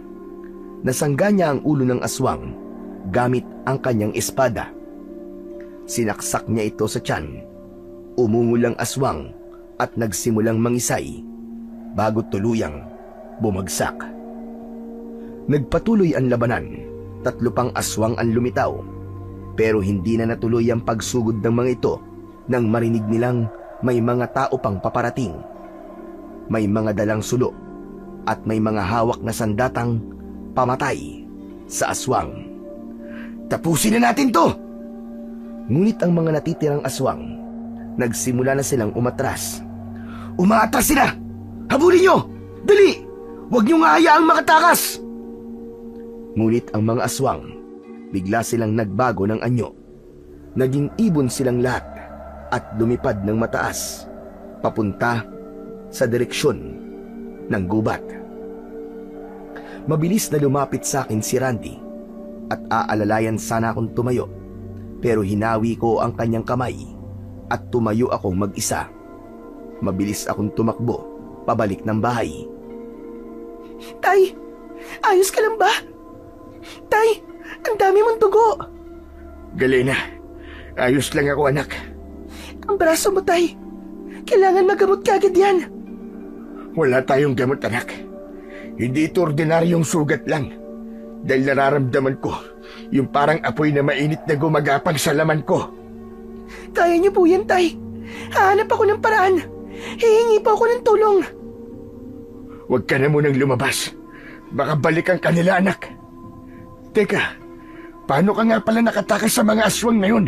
Nasangga niya ang ulo ng aswang gamit ang kanyang espada. Sinaksak niya ito sa tiyan. Umungol ang aswang at nagsimulang mangisay bago tuluyang bumagsak. Nagpatuloy ang labanan. 3 pang aswang ang lumitaw, pero hindi na natuloy ang pagsugod ng mga ito nang marinig nilang may mga tao pang paparating. May mga dalang sulo at may mga hawak na sandatang pamatay sa aswang. Tapusin na natin to! Ngunit ang mga natitirang aswang, nagsimula na silang umatras. Umaatras sila! Habulin nyo! Dali! Huwag nyo nga hayaang makatakas! Ngunit ang mga aswang, bigla silang nagbago ng anyo. Naging ibon silang lahat at lumipad ng mataas, papunta sa direksyon ng gubat. Mabilis na lumapit sa akin si Randy at aalalayan sana akong tumayo, pero hinawi ko ang kanyang kamay at tumayo akong mag-isa. Mabilis akong tumakbo pabalik ng bahay. Tay! Ayos ka lang ba? Tay! Ang dami mong dugo! Galena, ayos lang ako anak. Ang braso mo, Tay! Kailangan magamot ka agad yan! Wala tayong gamot anak. Hindi ito ordinaryong sugat lang. Dahil nararamdaman ko yung parang apoy na mainit na gumagapang sa laman ko. Kaya niyo po yan, Tay! Hahanap ako ng paraan! Hihingi po ako ng tulong! Huwag ka na munang lumabas. Baka balikan ka nila anak. Teka, paano ka nga pala nakatakas sa mga aswang na yun?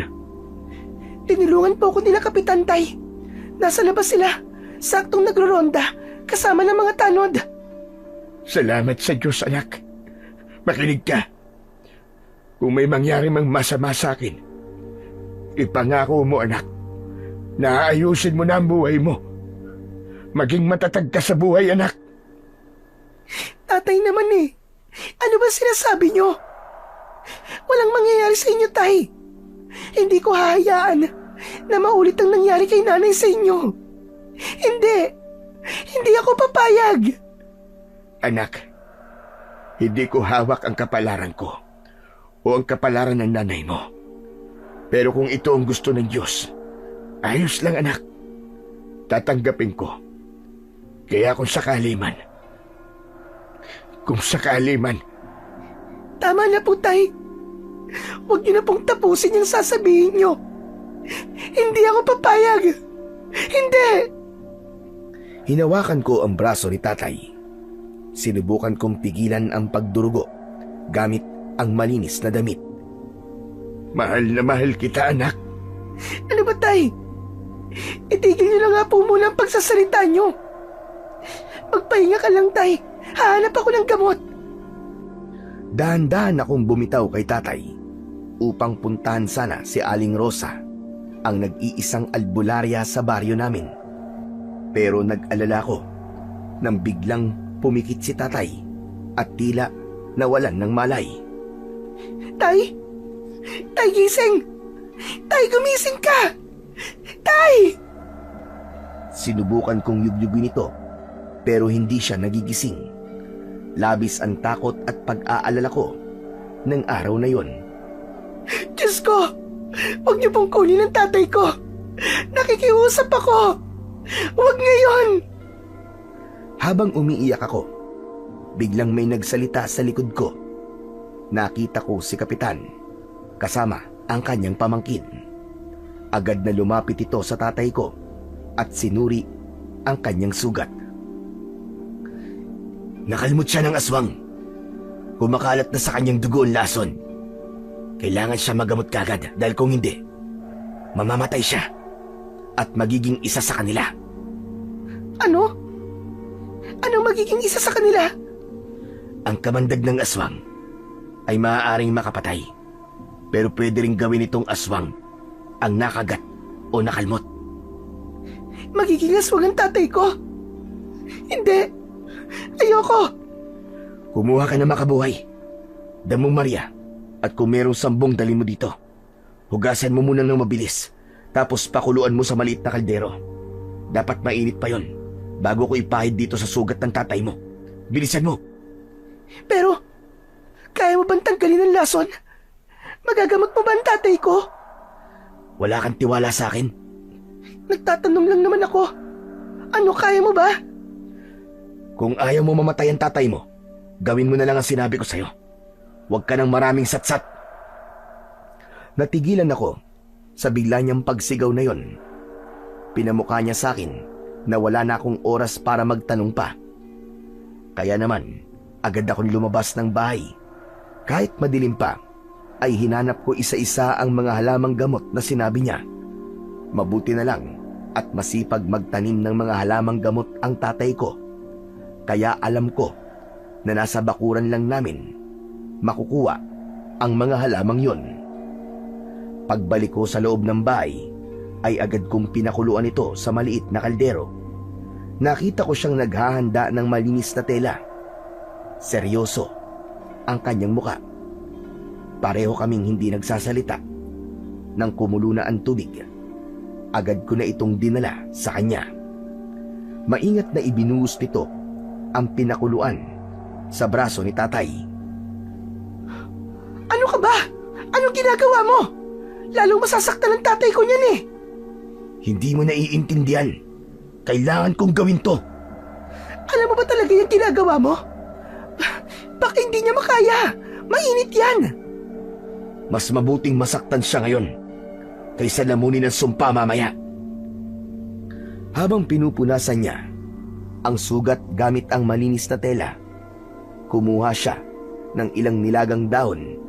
Tinulungan po ako nila, Kapitan, Tay. Nasa labas sila, saktong nagro-ronda, kasama ng mga tanod. Salamat sa Diyos, anak. Makinig ka. Kung may mangyari mang masama sa akin, ipangako mo, anak, na aayusin mo na ang buhay mo. Maging matatag ka sa buhay, anak. Tatay naman eh. Ano ba sinasabi niyo? Walang mangyayari sa inyo, Tay. Hindi ko hahayaan na maulit ang nangyari kay nanay sa inyo. Hindi. Hindi ako papayag. Anak, hindi ko hawak ang kapalaran ko o ang kapalaran ng nanay mo. Pero kung ito ang gusto ng Diyos, ayos lang anak. Tatanggapin ko. Kaya kung sakali man, Tama na po, Tay. Huwag niyo na pong tapusin yung sasabihin niyo. Hindi ako papayag. Hindi! Hinawakan ko ang braso ni tatay. Sinubukan kong pigilan ang pagdurugo gamit ang malinis na damit. mahal na mahal kita anak. Ano ba, Tay? Itigil niyo na nga po muna ang pagsasalita niyo. Magpahinga ka lang, Tay. Hahanap ako ng gamot. Dahan-dahan akong bumitaw kay tatay upang puntahan sana si Aling Rosa, ang nag-iisang albularya sa baryo namin. Pero nag-alala ko nang biglang pumikit si tatay at tila nawalan ng malay. Tay! Tay, gising! Tay, gumising ka! Tay! Sinubukan kong yugyugin ito pero hindi siya nagigising. Labis ang takot at pag-aalala ko ng araw na yon. Diyos ko! Huwag niyo pong kunin ang tatay ko! Nakikiusap ako! Huwag ngayon! Habang umiiyak ako, biglang may nagsalita sa likod ko. Nakita ko si Kapitan, kasama ang kanyang pamangkin. Agad na lumapit ito sa tatay ko at sinuri ang kanyang sugat. Nakalmot siya ng aswang. Kumakalat na sa kanyang dugo ang lason. Kailangan siya magamot kagad dahil kung hindi, mamamatay siya at magiging isa sa kanila. Ano? Anong magiging isa sa kanila? Ang kamandag ng aswang ay maaaring makapatay, pero pwede rin gawin itong aswang ang nakagat o nakalmot. Magiging aswang ang tatay ko? Hindi. Ayoko. Kumuha ka na makabuhay. Damong Maria, at kung merong sambong dali mo dito, hugasan mo muna ng mabilis, tapos pakuluan mo sa maliit na kaldero. Dapat mainit pa yon bago ko ipahid dito sa sugat ng tatay mo. Bilisan mo. Pero, kaya mo bang tanggalin ang lason? Magagamot mo ba ang tatay ko? Wala kang tiwala sa akin? Nagtatanong lang naman ako. Ano, kaya mo ba? Kung ayaw mo mamatay ang tatay mo, gawin mo na lang ang sinabi ko sa'yo. Huwag ka ng maraming satsat. Natigilan ako sa bigla niyang pagsigaw na yon. Pinamukha niya sa akin na wala na akong oras para magtanong pa. Kaya naman, agad akong lumabas ng bahay. Kahit madilim pa, ay hinanap ko isa-isa ang mga halamang gamot na sinabi niya. Mabuti na lang at masipag magtanim ng mga halamang gamot ang tatay ko. Kaya alam ko na nasa bakuran lang namin makukuha ang mga halamang yon. Pagbalik ko sa loob ng bahay, ay agad kong pinakuluan ito sa maliit na kaldero. Nakita ko siyang naghahanda ng malinis na tela. Seryoso ang kanyang muka. Pareho kaming hindi nagsasalita. Nang kumulo na ang tubig, agad ko na itong dinala sa kanya. Maingat na ibinuhos nito ang pinakuluan sa braso ni tatay. Ano ka ba? Anong ginagawa mo? Lalong masasaktan ang tatay ko niyan eh. Hindi mo naiintindihan. Kailangan kong gawin to. Alam mo ba talaga yung ginagawa mo? Baka hindi niya makaya. Mainit yan. Mas mabuting masaktan siya ngayon kaysa lamunin ng sumpa mamaya. Habang pinupunasan niya ang sugat gamit ang malinis na tela, kumuha siya ng ilang nilagang dahon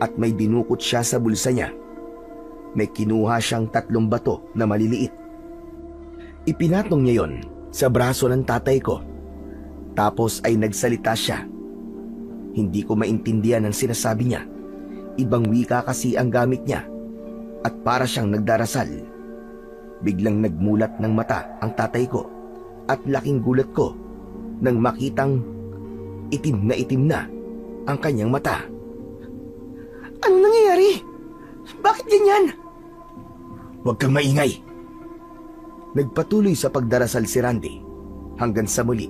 at may dinukot siya sa bulsa niya. May kinuha siyang 3 bato na maliliit. Ipinatong niya yon sa braso ng tatay ko. Tapos ay nagsalita siya. Hindi ko maintindihan ang sinasabi niya. Ibang wika kasi ang gamit niya at para siyang nagdarasal. Biglang nagmulat ng mata ang tatay ko at laking gulat ko nang makitang itim na ang kanyang mata. Anong nangyayari? Bakit ganyan? Huwag kang maingay. Nagpatuloy sa pagdarasal si Randy hanggang sa muli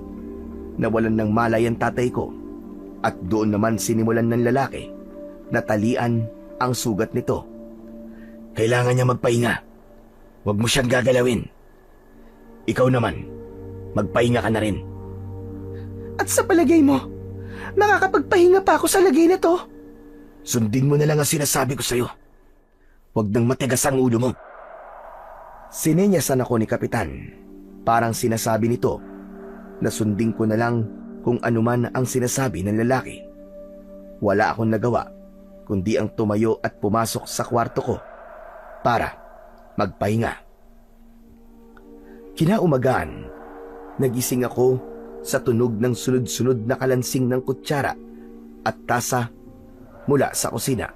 nawalan ng malay ang tatay ko at doon naman sinimulan ng lalaki na talian ang sugat nito. Kailangan niya magpahinga. Huwag mo siyang gagalawin. Ikaw naman, magpahinga ka na rin. At sa palagay mo, makakapagpahinga pa ako sa lagay na to? Sundin mo na lang ang sinasabi ko sa'yo. Huwag nang matigas ang ulo mo. Sinenyasan ako ni Kapitan. Parang sinasabi nito na sundin ko na lang kung anuman ang sinasabi ng lalaki. Wala akong nagawa kundi ang tumayo at pumasok sa kwarto ko para magpahinga. Kinaumagaan, nagising ako sa tunog ng sunod-sunod na kalansing ng kutsara at tasa mula sa kusina.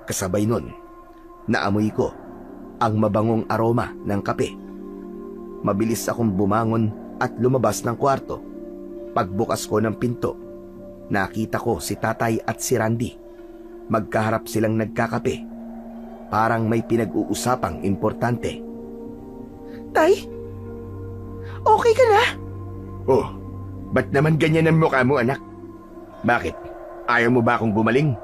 Kasabay nun, naamoy ko ang mabangong aroma ng kape. Mabilis akong bumangon at lumabas ng kwarto. Pagbukas ko ng pinto, nakita ko si tatay at si Randy. Magkaharap silang nagkakape. Parang may pinag-uusapang importante. Tay? Okay ka na? Oh, ba't naman ganyan ang mukha mo, anak? Bakit? Ayaw mo ba akong gumaling?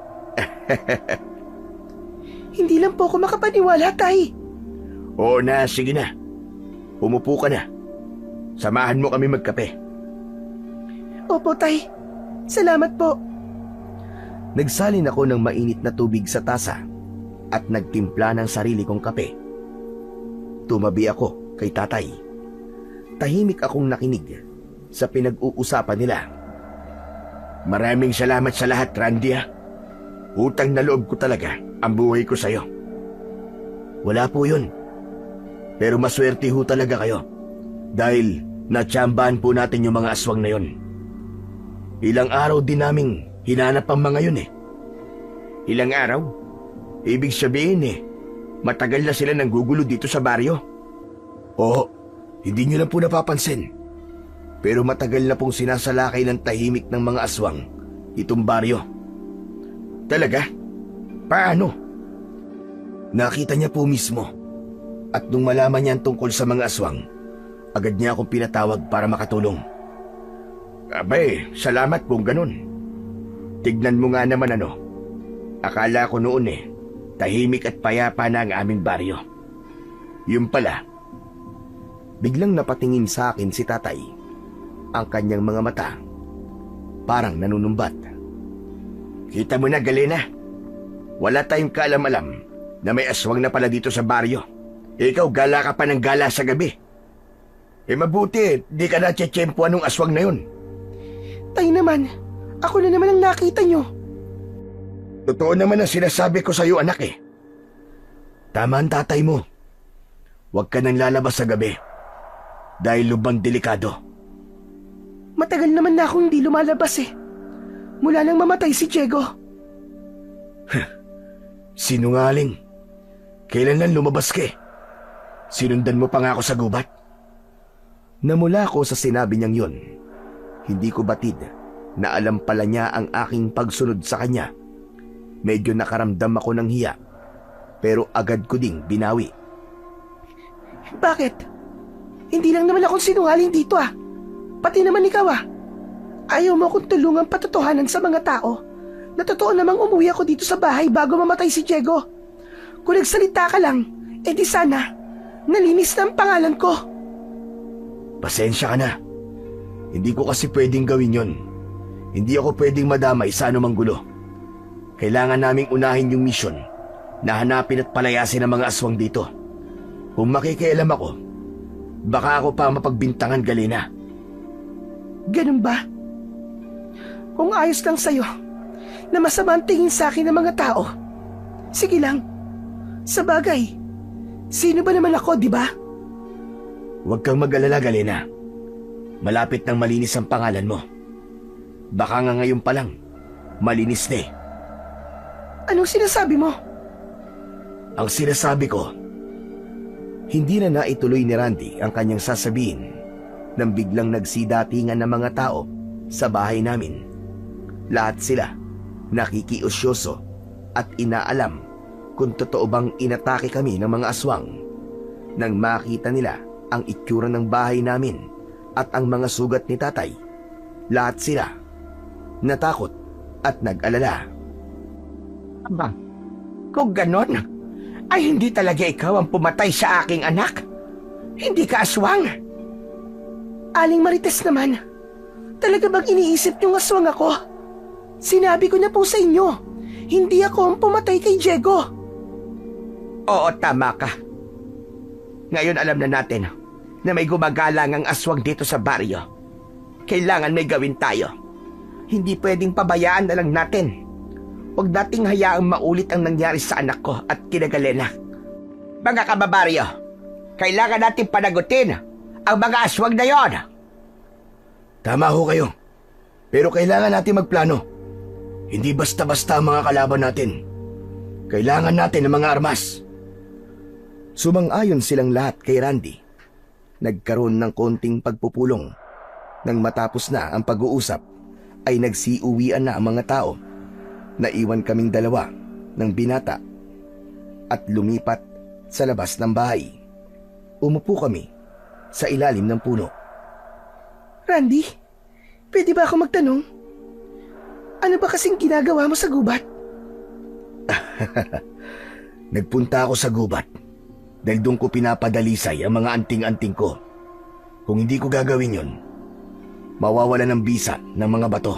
Hindi lang po ako makapaniwala, Tay. Oo na, sige na. Umupo ka na. Samahan mo kami magkape. Opo, Tay. Salamat po. Nagsalin ako ng mainit na tubig sa tasa at nagtimpla ng sarili kong kape. Tumabi ako kay tatay. Tahimik akong nakinig sa pinag-uusapan nila. Maraming salamat sa lahat, Randy ha. Utang na loob ko talaga ang buhay ko sa'yo. Wala po yun. Pero maswerte ho talaga kayo. Dahil natsambahan po natin yung mga aswang na yun. Ilang araw din naming hinanap ang mga yun eh. Ilang araw? Ibig sabihin matagal na sila nanggugulo dito sa baryo. Oo, hindi nyo lang po napapansin. Pero matagal na pong sinasalakay ng tahimik ng mga aswang itong baryo. Talaga? Paano? Nakita niya po mismo. At nung malaman niya ang tungkol sa mga aswang, agad niya akong pinatawag para makatulong. Abay, salamat kung ganun. Tignan mo nga naman Akala ko noon tahimik at payapa na ang aming baryo. Yung pala, Biglang napatingin sa akin si tatay. Ang kanyang mga mata parang nanunumbat. kita mo na, Galena. Wala tayong kaalam-alam na may aswang na pala dito sa baryo. Ikaw, gala ka pa ng gala sa gabi. Mabuti, di ka na tsetsempuan ng aswang na yun. Tay naman, ako na naman ang nakita nyo. Totoo naman ang sinasabi ko sa'yo, anak Tama ang tatay mo. Huwag ka nang lalabas sa gabi. Dahil lubang delikado. Matagal naman na akong hindi lumalabas Mula nang mamatay si Diego. Sinungaling. Kailan lang lumabas ka Sinundan mo pa nga ako sa gubat. Namula ako sa sinabi niyang yon. Hindi ko batid na alam pala niya ang aking pagsunod sa kanya. Medyo nakaramdam ako ng hiya, pero agad ko ding binawi. Bakit? Hindi lang naman akong sinungaling dito Pati naman ikaw Ayaw mo akong tulungan patotohanan sa mga tao na totoo namang umuwi ako dito sa bahay bago mamatay si Diego. Kung nagsalita ka lang, di sana nalinis na ang pangalan ko. Pasensya ka na. Hindi ko kasi pwedeng gawin yon. Hindi ako pwedeng madamay sa anumang gulo. Kailangan naming unahin yung misyon na hanapin at palayasin ang mga aswang dito. Kung makikialam ako, baka ako pa mapagbintangan, Galena. Ganun ba? Kung ayos lang sa'yo na masama ang tingin sa akin ng mga tao, sige lang. Sa bagay, sino ba naman ako, di ba? Huwag kang mag-alala, Galena. Malapit nang malinis ang pangalan mo. Baka nga ngayon pa lang, malinis na Anong sinasabi mo? Ang sinasabi ko, hindi na naituloy ni Randy ang kanyang sasabihin nang biglang nagsidatingan ng mga tao sa bahay namin. Lahat sila nakikiusyoso at inaalam kung totoo bang inatake kami ng mga aswang. Nang makita nila ang itsura ng bahay namin at ang mga sugat ni tatay, lahat sila natakot at nag-alala. Aba, kung ganon, ay hindi talaga ikaw ang pumatay sa aking anak. Hindi ka aswang. Aling Marites naman, talaga bang iniisip niyong aswang ako? Sinabi ko na po sa inyo, hindi ako ang pumatay kay Diego. Oo, tama ka. Ngayon alam na natin na may gumagalang ang aswang dito sa baryo. Kailangan may gawin tayo. Hindi pwedeng pabayaan na lang natin. Huwag nating hayaang maulit ang nangyari sa anak ko at kina Galena. Mga kababaryo, kailangan natin panagutin ang mga aswang na yon. Tama ho kayo. Pero kailangan natin magplano. Hindi basta-basta ang mga kalaban natin. Kailangan natin ng mga armas. Sumang-ayon silang lahat kay Randy. Nagkaroon ng konting pagpupulong. Nang matapos na ang pag-uusap, ay nagsiuwian na ang mga tao. Naiwan kaming dalawa ng binata at lumipat sa labas ng bahay. Umupo kami sa ilalim ng puno. Randy, pwede ba ako magtanong? Ano ba kasing ginagawa mo sa gubat? Nagpunta ako sa gubat dahil doon ko pinapadalisay ang mga anting-anting ko. Kung hindi ko gagawin yon, mawawala ng bisa ng mga bato.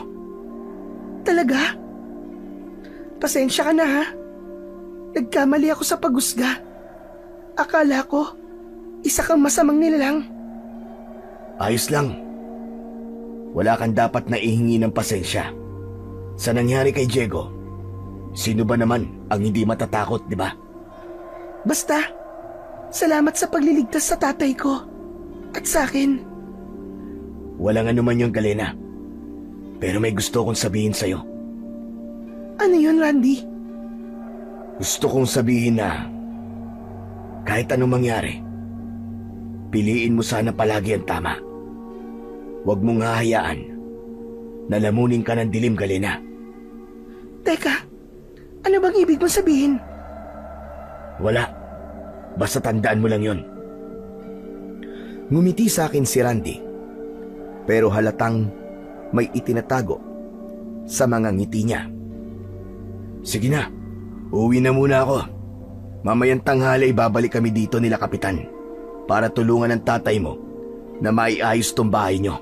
Talaga? Pasensya ka na Nagkamali ako sa paghusga. Akala ko, Isa kang masamang nilalang. Ayos lang. Wala kang dapat na ihingi ng pasensya. Sa nangyari kay Diego, sino ba naman ang hindi matatakot, di ba? Basta, salamat sa pagliligtas sa tatay ko. At sa akin. Walang anuman yung Galena. Pero may gusto kong sabihin sa'yo. Ano yun, Randy? Gusto kong sabihin na kahit anong mangyari, piliin mo sana palagi ang tama. Huwag mong hahayaan na lamunin ka ng dilim, Galena. Teka, ano bang ibig mong sabihin? Wala. Basta tandaan mo lang yon. Ngumiti sa akin si Randy, pero halatang may itinatago sa mga ngiti niya. Sige na, uwi na muna ako. Mamayang tanghali babalik kami dito nila Kapitan para tulungan ang tatay mo na maiayos tong bahay niyo.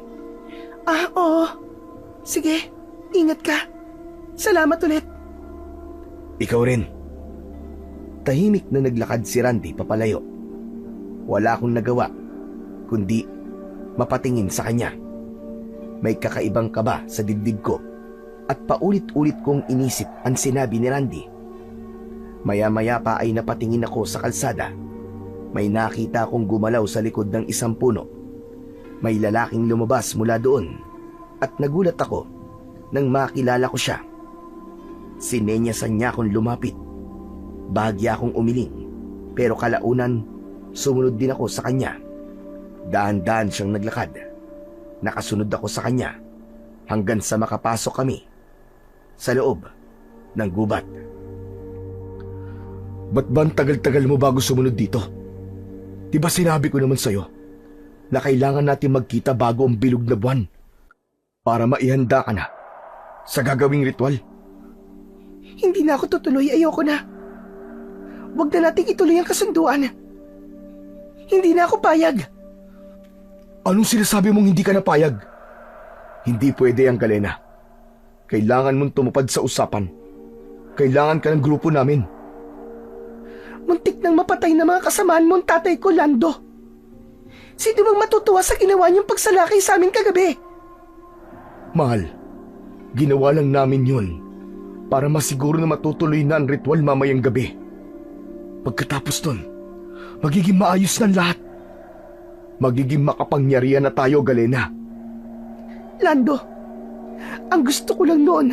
Oo. Sige, ingat ka. Salamat ulit. Ikaw rin. Tahimik na naglakad si Randy papalayo. Wala akong nagawa kundi mapatingin sa kanya. May kakaibang kaba sa dibdib ko at paulit-ulit kong inisip ang sinabi ni Randy. Maya-maya pa ay napatingin ako sa kalsada. May nakita akong gumalaw sa likod ng isang puno. May lalaking lumabas mula doon at nagulat ako nang makilala ko siya. Sinenyasan niya akong lumapit. Bahagya akong umiling, pero kalaunan sumunod din ako sa kanya. Daan-daan siyang naglakad. Nakasunod ako sa kanya hanggang sa makapasok kami sa loob ng gubat. Ba't ba ang tagal-tagal mo bago sumunod dito? Diba sinabi ko naman sa'yo na kailangan natin magkita bago ang bilog na buwan para maihanda ka na sa gagawing ritual? Hindi na ako tutuloy, ayoko na. Huwag na nating ituloy ang kasunduan. Hindi na ako payag. Anong sinasabi mong hindi ka napayag? Hindi pwede ang Galena. Kailangan mong tumupad sa usapan. Kailangan ka ng grupo namin. Muntik nang mapatay na mga kasamaan mong tatay ko, Lando. Sino bang matutuwa sa ginawa niyong pagsalakay sa amin kagabi? Mahal, ginawa lang namin yun para masiguro na matutuloy na ang ritual mamayang gabi. Pagkatapos nun, magiging maayos ng lahat. Magiging makapangyarihan na tayo, Galena. Lando, ang gusto ko lang noon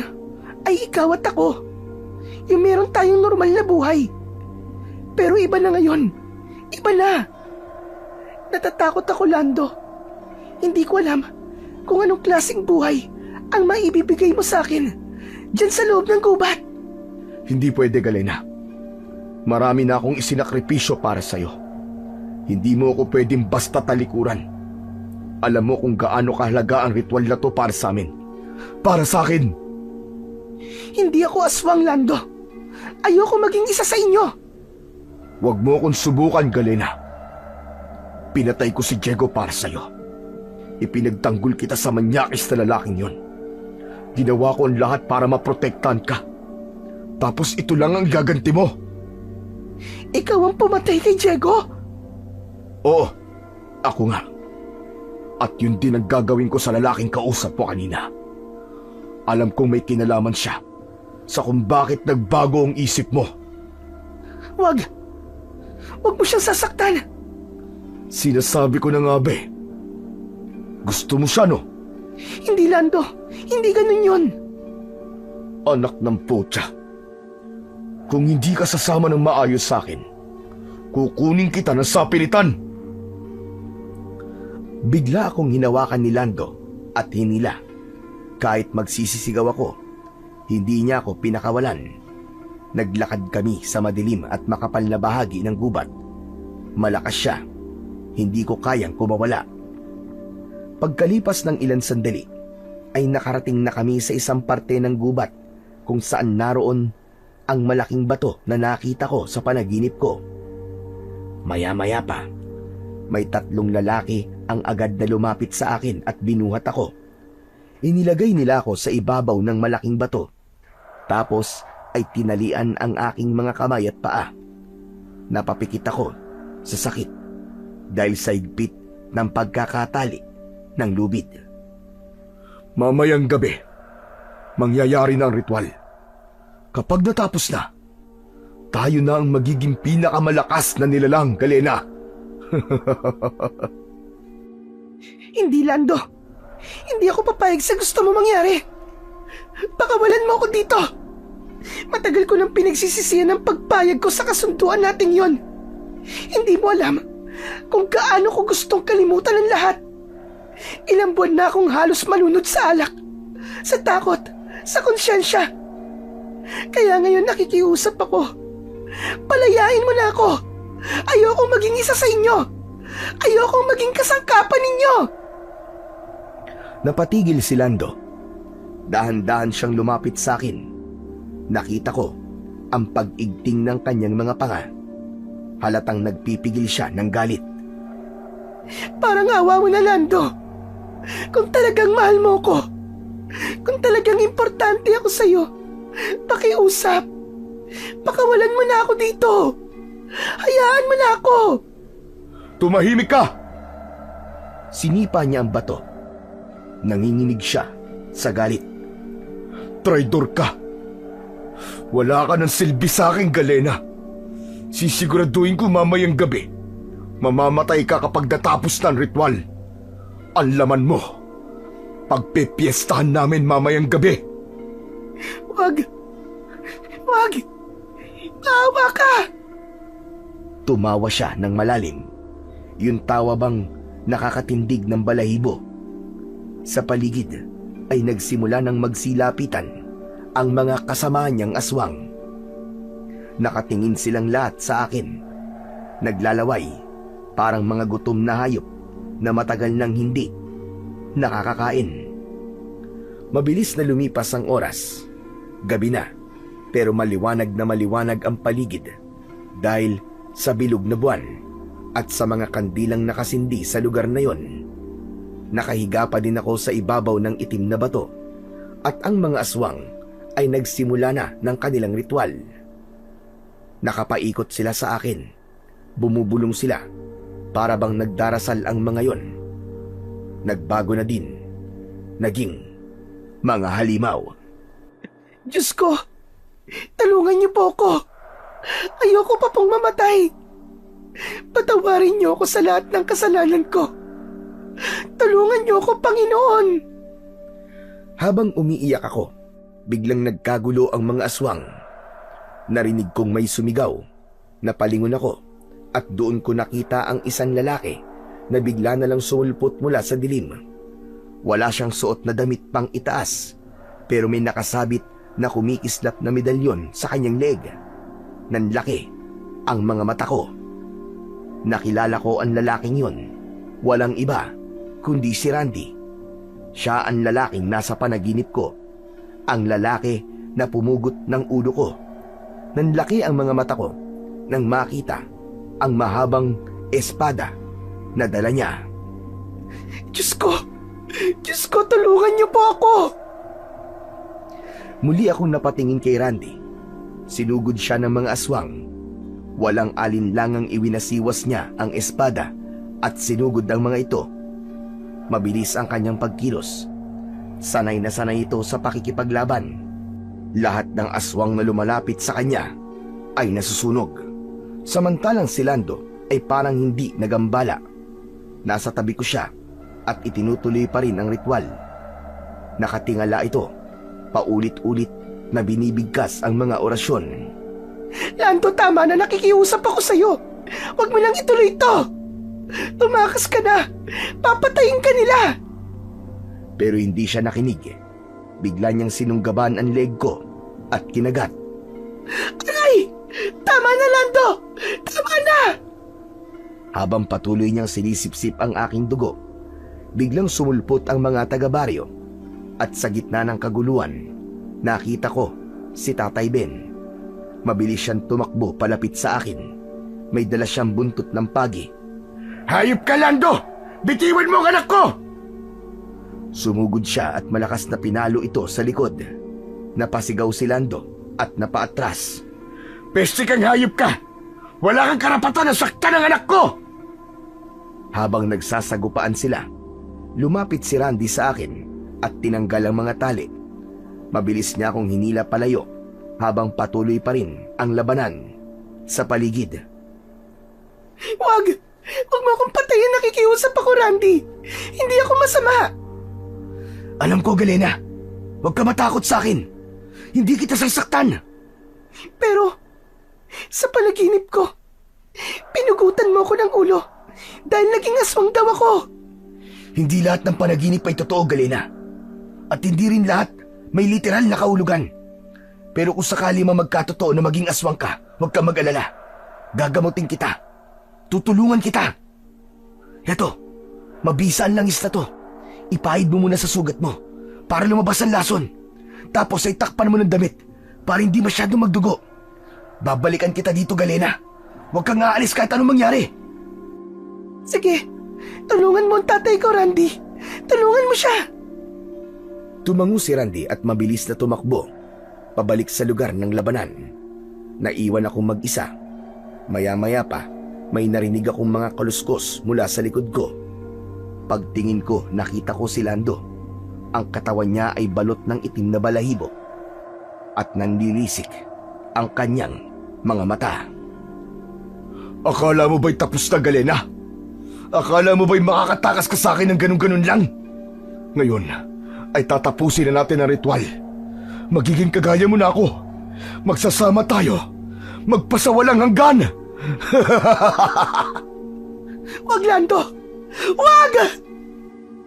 ay ikaw at ako. Yung meron tayong normal na buhay. Pero iba na ngayon. Iba na. Natatakot ako, Lando. Hindi ko alam kung anong klaseng buhay ang maibibigay mo sa akin dyan sa loob ng gubat. Hindi pwede, Galena. Marami na akong isinakripisyo para sa'yo. Hindi mo ako pwedeng basta talikuran. Alam mo kung gaano kahalaga ang ritual na to para sa amin. Para sa akin. Hindi ako aswang, Lando. Ayoko maging isa sa inyo. Huwag mo akong subukan, Galena. Pinatay ko si Diego para sa'yo. Ipinagtanggol kita sa manyakis na lalaking yon. Ginawa ko ang lahat para maprotektahan ka. Tapos ito lang ang gaganti mo. Ikaw ang pumatay kay Diego? Oo, ako nga. At yun din ang gagawin ko sa lalaking kausap mo kanina. Alam kong may kinalaman siya sa kung bakit nagbago ang isip mo. Wag mo siyang sasaktan. Sinasabi ko na nga, be. Gusto mo siya, no? Hindi, Lando. Hindi ganun yun. Anak ng putya. Kung hindi ka sasama ng maayos sa akin, kukunin kita ng sapilitan. Bigla akong hinawakan ni Lando at hinila. Kahit magsisisigaw ako, hindi niya ako pinakawalan. Naglakad kami sa madilim at makapal na bahagi ng gubat. Malakas siya. Hindi ko kayang kumawala. Pagkalipas ng ilang sandali, ay nakarating na kami sa isang parte ng gubat kung saan naroon ang malaking bato na nakita ko sa panaginip ko. Maya-maya pa, may 3 lalaki ang agad na lumapit sa akin at binuhat ako. Inilagay nila ako sa ibabaw ng malaking bato. Tapos ay tinalian ang aking mga kamay at paa. Napapikit ako sa sakit. dahil sa higpit ng pagkakatali ng lubid. Mamayang gabi, mangyayari na ang ritual. Kapag natapos na, tayo na ang magiging pinakamalakas na nilalang, Galena. Hindi, Lando. Hindi ako papayag sa gusto mo mangyari. Pakawalan mo ako dito. Matagal ko nang pinagsisisihan ang pagpayag ko sa kasunduan nating yon. Hindi mo alam kung gaano ko gustong kalimutan ang lahat. Ilang buwan na akong halos malunod sa alak, sa takot, sa konsyensya. Kaya ngayon nakikiusap ako. Palayain mo na ako. Ayokong maging isa sa inyo. Ayokong maging kasangkapan ninyo. Napatigil si Lando. Dahan-dahan siyang lumapit sa akin. Nakita ko ang pag-igting ng kanyang mga panga. Halatang nagpipigil siya ng galit. Parang awa mo na, Lando. Kung talagang mahal mo ko, kung talagang importante ako sa'yo, pakiusap. Pakawalan mo na ako dito. Hayaan mo na ako. Tumahimik ka! Sinipa niya ang bato. Nanginginig siya sa galit. Traidor ka! Wala ka ng silbi sa akin, Galena. Sisiguraduhin ko mamayang gabi, mamamatay ka kapag natapos na ang ritual. Ang laman mo, pagpipiestahan namin mamayang gabi. Wag. Wag. Maawa ka. Tumawa siya ng malalim. Yung tawa bang nakakatindig ng balahibo. Sa paligid ay nagsimula ng magsilapitan ang mga kasama niyang aswang. Nakatingin silang lahat sa akin. Naglalaway, parang mga gutom na hayop na matagal nang hindi nakakakain. Mabilis na lumipas ang oras. Gabi na, pero maliwanag na maliwanag ang paligid dahil sa bilog na buwan at sa mga kandilang nakasindi sa lugar na yon. Nakahiga pa din ako sa ibabaw ng itim na bato at ang mga aswang ay nagsimula na ng kanilang ritual. Nakapaikot sila sa akin. Bumubulong sila para bang nagdarasal ang mga yon. Nagbago na din. Naging mga halimaw. Diyos ko, tulungan niyo po ako. Ayoko pa pong mamatay. Patawarin niyo ako sa lahat ng kasalanan ko. Tulungan niyo ako, Panginoon. Habang umiiyak ako, biglang nagkagulo ang mga aswang. Narinig kong may sumigaw. Napalingon ako at doon ko nakita ang isang lalaki na bigla na lang sumulpot mula sa dilim. Wala siyang suot na damit pang itaas, pero may nakasabit na kumikislap na medalyon sa kanyang leg. Nanlaki ang mga mata ko. Nakilala ko ang lalaking yon. Walang iba kundi si Randy. Siya ang lalaking nasa panaginip ko. Ang lalaki na pumugot ng ulo ko. Nanlaki ang mga mata ko nang makita ang mahabang espada na dala niya. Diyos ko, tulungan niyo po ako. Muli akong napatingin kay Randy. Sinugod siya ng mga aswang. Walang alinlangang iwinasiwas niya ang espada at sinugod ang mga ito. Mabilis ang kanyang pagkilos. Sanay na sanay ito sa pakikipaglaban. Lahat ng aswang na lumalapit sa kanya ay nasusunog. Samantalang si Lando ay parang hindi nagambala. Nasa tabi ko siya at itinutuloy pa rin ang ritual. Nakatingala ito. Paulit-ulit na binibigkas ang mga orasyon. Lando, tama na, nakikiusap ako sa'yo. Huwag mo nang ituloy ito. Tumakas ka na. Papatayin ka nila. Pero hindi siya nakinig. Bigla niyang sinunggaban ang leg ko at kinagat. Aray! Tama na, Lando! Tama na! Habang patuloy niyang sinisip-sip ang aking dugo, biglang sumulpot ang mga taga-baryo at sa gitna ng kaguluhan, nakita ko si Tatay Ben. Mabilis siyang tumakbo palapit sa akin. May dala siyang buntot ng pagi. Hayop ka, Lando! Bitiwan mo ang anak ko! Sumugod siya at malakas na pinalo ito sa likod. Napasigaw si Lando at napaatras. Peste kang hayop ka! Wala kang karapatan na saktan ang anak ko! Habang nagsasagupaan sila, lumapit si Randy sa akin at tinanggal ang mga tali. Mabilis niya akong hinila palayo habang patuloy pa rin ang labanan sa paligid. Wag! Huwag mo akong patayin, nakikiusap ako, Randy. Hindi ako masama. Alam ko, Galena. Huwag ka matakot sa akin. Hindi kita sasaktan. Pero, sa panaginip ko, pinugutan mo ako ng ulo dahil naging aswang daw ako. Hindi lahat ng panaginip ay totoo, Galena. At hindi rin lahat may literal na kahulugan. Pero kung sakali magkatotoo na maging aswang ka, huwag kang mag-alala. Gagamutin kita. Tutulungan kita. Eto, mabisaan langis na to. Ipahid mo muna sa sugat mo para lumabas ang lason. Tapos ay takpan mo ng damit para hindi masyadong magdugo. Babalikan kita dito, Galena. Huwag kang aalis kahit anong mangyari. Sige, tulungan mo ang tatay ko, Randy. Tulungan mo siya. Tumango si Randy at mabilis na tumakbo pabalik sa lugar ng labanan. Naiwan akong mag-isa. Maya-maya pa, may narinig akong mga kaluskos mula sa likod ko. Pagtingin ko, nakita ko si Lando. Ang katawan niya ay balot ng itim na balahibo at nanlilisik ang kanyang mga mata. Akala mo ba'y tapos na, Galena? Akala mo ba'y makakatakas ka sa akin ng ganun-ganun lang? Ngayon ay tatapusin na natin ang ritual. Magiging kagaya mo na ako. Magsasama tayo. Magpasawalang hanggan. Wag, Lando! Wag!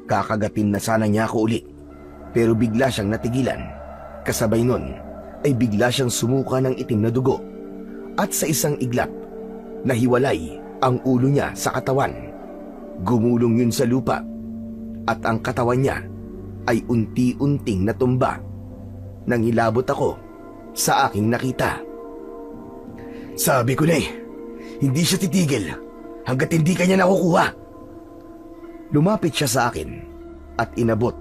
Kakagatin na sana niya ako uli, pero bigla siyang natigilan. Kasabay nun ay bigla siyang sumuka ng itim na dugo at sa isang iglap, nahiwalay ang ulo niya sa katawan. Gumulong yun sa lupa at ang katawan niya ay unti-unting natumba. Nang hilabot ako sa aking nakita. Sabi ko na hindi siya titigil hanggat hindi kanya nakukuha. Lumapit siya sa akin at inabot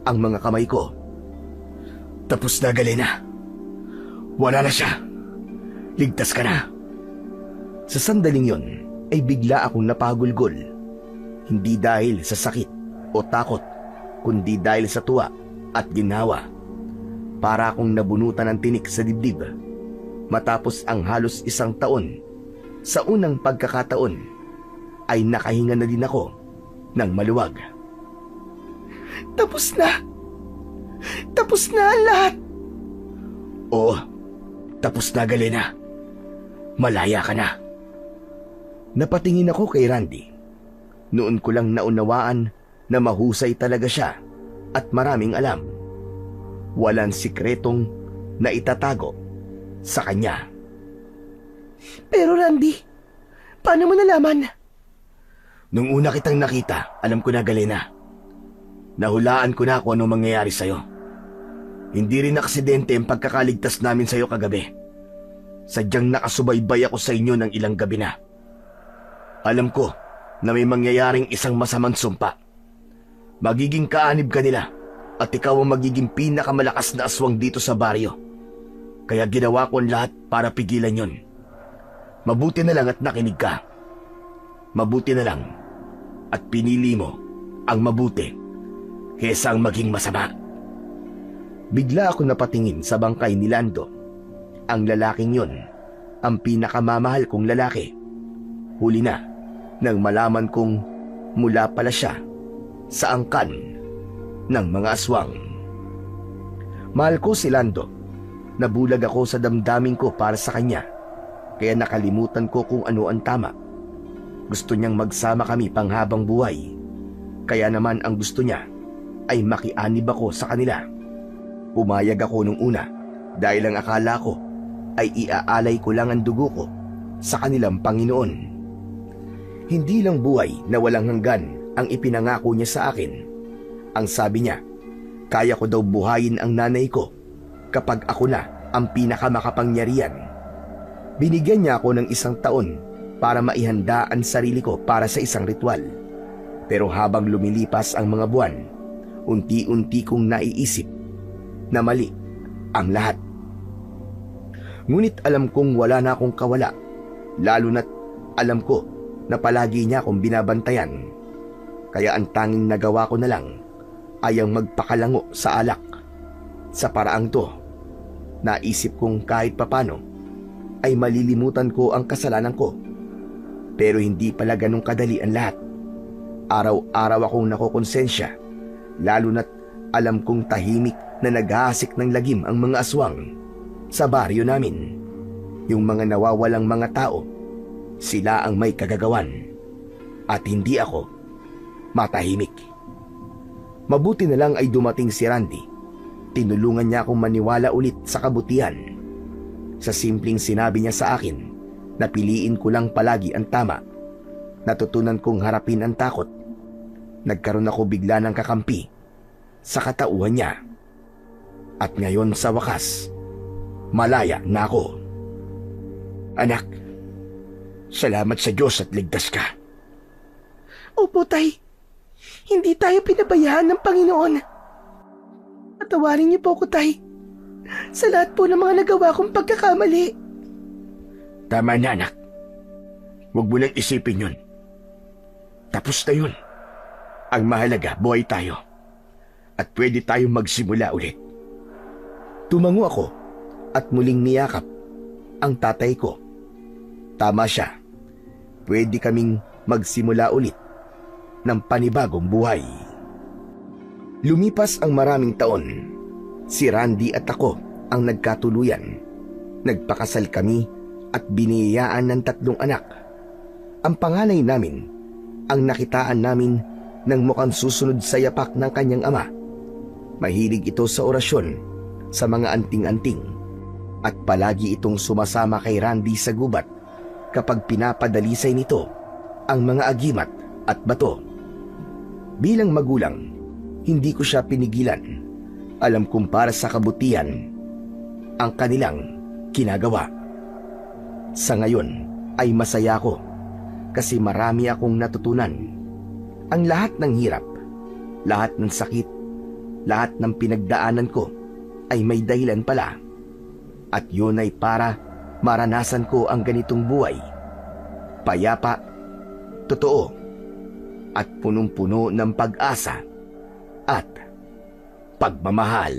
ang mga kamay ko. Tapos na, Galena. Wala na siya. Ligtas ka na. Sa sandaling yon ay bigla akong napagulgol. Hindi dahil sa sakit o takot, kundi dahil sa tuwa at ginhawa. Para akong nabunutan ng tinik sa dibdib. Matapos ang halos 1 taon, sa unang pagkakataon, ay nakahinga na din ako ng maluwag. Tapos na. Tapos na ang lahat. Oo, tapos na, Galena. Malaya ka na. Napatingin ako kay Randy. Noon ko lang naunawaan na mahusay talaga siya at maraming alam. Walang sikretong na itatago sa kanya. Pero Randy, paano mo nalaman? Nung una kitang nakita, alam ko na, Galena. Nahulaan ko na kung ano mangyayari sa'yo. Hindi rin aksidente ang pagkakaligtas namin sa'yo kagabi. Sadyang nakasubaybay ako sa inyo ng ilang gabi na. Alam ko na may mangyayaring isang masamang sumpa. Magiging kaanib ka nila at ikaw ang magiging pinakamalakas na aswang dito sa baryo. Kaya ginawa ko ang lahat para pigilan yon. Mabuti na lang at nakinig ka. Mabuti na lang at pinili mo ang mabuti kaysa ang maging masama. Bigla ako napatingin sa bangkay ni Lando. Ang lalaking yon, ang pinakamamahal kong lalaki. Huli na nang malaman kong mula pala siya sa angkan ng mga aswang. Mahal ko si Lando. Nabulag ako sa damdamin ko para sa kanya. Kaya nakalimutan ko kung ano ang tama. Gusto niyang magsama kami panghabang buhay. Kaya naman ang gusto niya ay makianib ako sa kanila. Pumayag ako nung una dahil ang akala ko ay iaalay ko lang ang dugo ko sa kanilang Panginoon. Hindi lang buhay na walang hanggan ang ipinangako niya sa akin. Ang sabi niya, kaya ko daw buhayin ang nanay ko kapag ako na ang pinakamakapangyarihan. Binigyan niya ako ng 1 taon para maihanda ang sarili ko para sa isang ritual. Pero habang lumilipas ang mga buwan, unti-unti kong naiisip na mali ang lahat. Ngunit alam kong wala na akong kawala, lalo na't alam ko na palagi niya akong binabantayan. Kaya ang tanging nagawa ko na lang ay ang magpakalango sa alak. Sa paraang to, naisip kong kahit papano ay malilimutan ko ang kasalanan ko. Pero hindi pala ganun kadali ang lahat. Araw-araw akong nakokonsensya, lalo na't alam kong tahimik na naghahasik ng lagim ang mga aswang sa baryo namin. Yung mga nawawalang mga tao, sila ang may kagagawan at hindi ako matahimik. Mabuti na lang ay dumating si Randy. Tinulungan niya akong maniwala ulit sa kabutihan. Sa simpleng sinabi niya sa akin na piliin ko lang palagi ang tama, natutunan kong harapin ang takot. Nagkaroon ako bigla ng kakampi sa katauhan niya. At ngayon sa wakas, malaya na ako. Anak, salamat sa Diyos at ligtas ka. Opo, Tay. Hindi tayo pinabayaan ng Panginoon. Patawarin niyo po ko, Tay. Sa lahat po ng mga nagawa kong pagkakamali. Tama na, anak. Huwag mo nang isipin yun. Tapos na yun. Ang mahalaga, buhay tayo. At pwede tayong magsimula ulit. Tumango ako at muling niyakap ang tatay ko. Tama siya. Pwede kaming magsimula ulit ng panibagong buhay. Lumipas ang maraming taon. Si Randy at ako ang nagkatuluyan. Nagpakasal kami at biniyayaan ng 3 anak. Ang panganay namin ang nakitaan namin ng mukhang susunod sa yapak ng kanyang ama. Mahilig ito sa orasyon, sa mga anting-anting, at palagi itong sumasama kay Randy sa gubat kapag pinapadalisay nito ang mga agimat at bato. Bilang magulang, hindi ko siya pinigilan. Alam kong para sa kabutihan ang kanilang ginagawa. Sa ngayon ay masaya ko kasi marami akong natutunan. Ang lahat ng hirap, lahat ng sakit, lahat ng pinagdaanan ko ay may dahilan pala. At yun ay para maranasan ko ang ganitong buhay. Payapa, totoo, at punong-puno ng pag-asa at pagmamahal.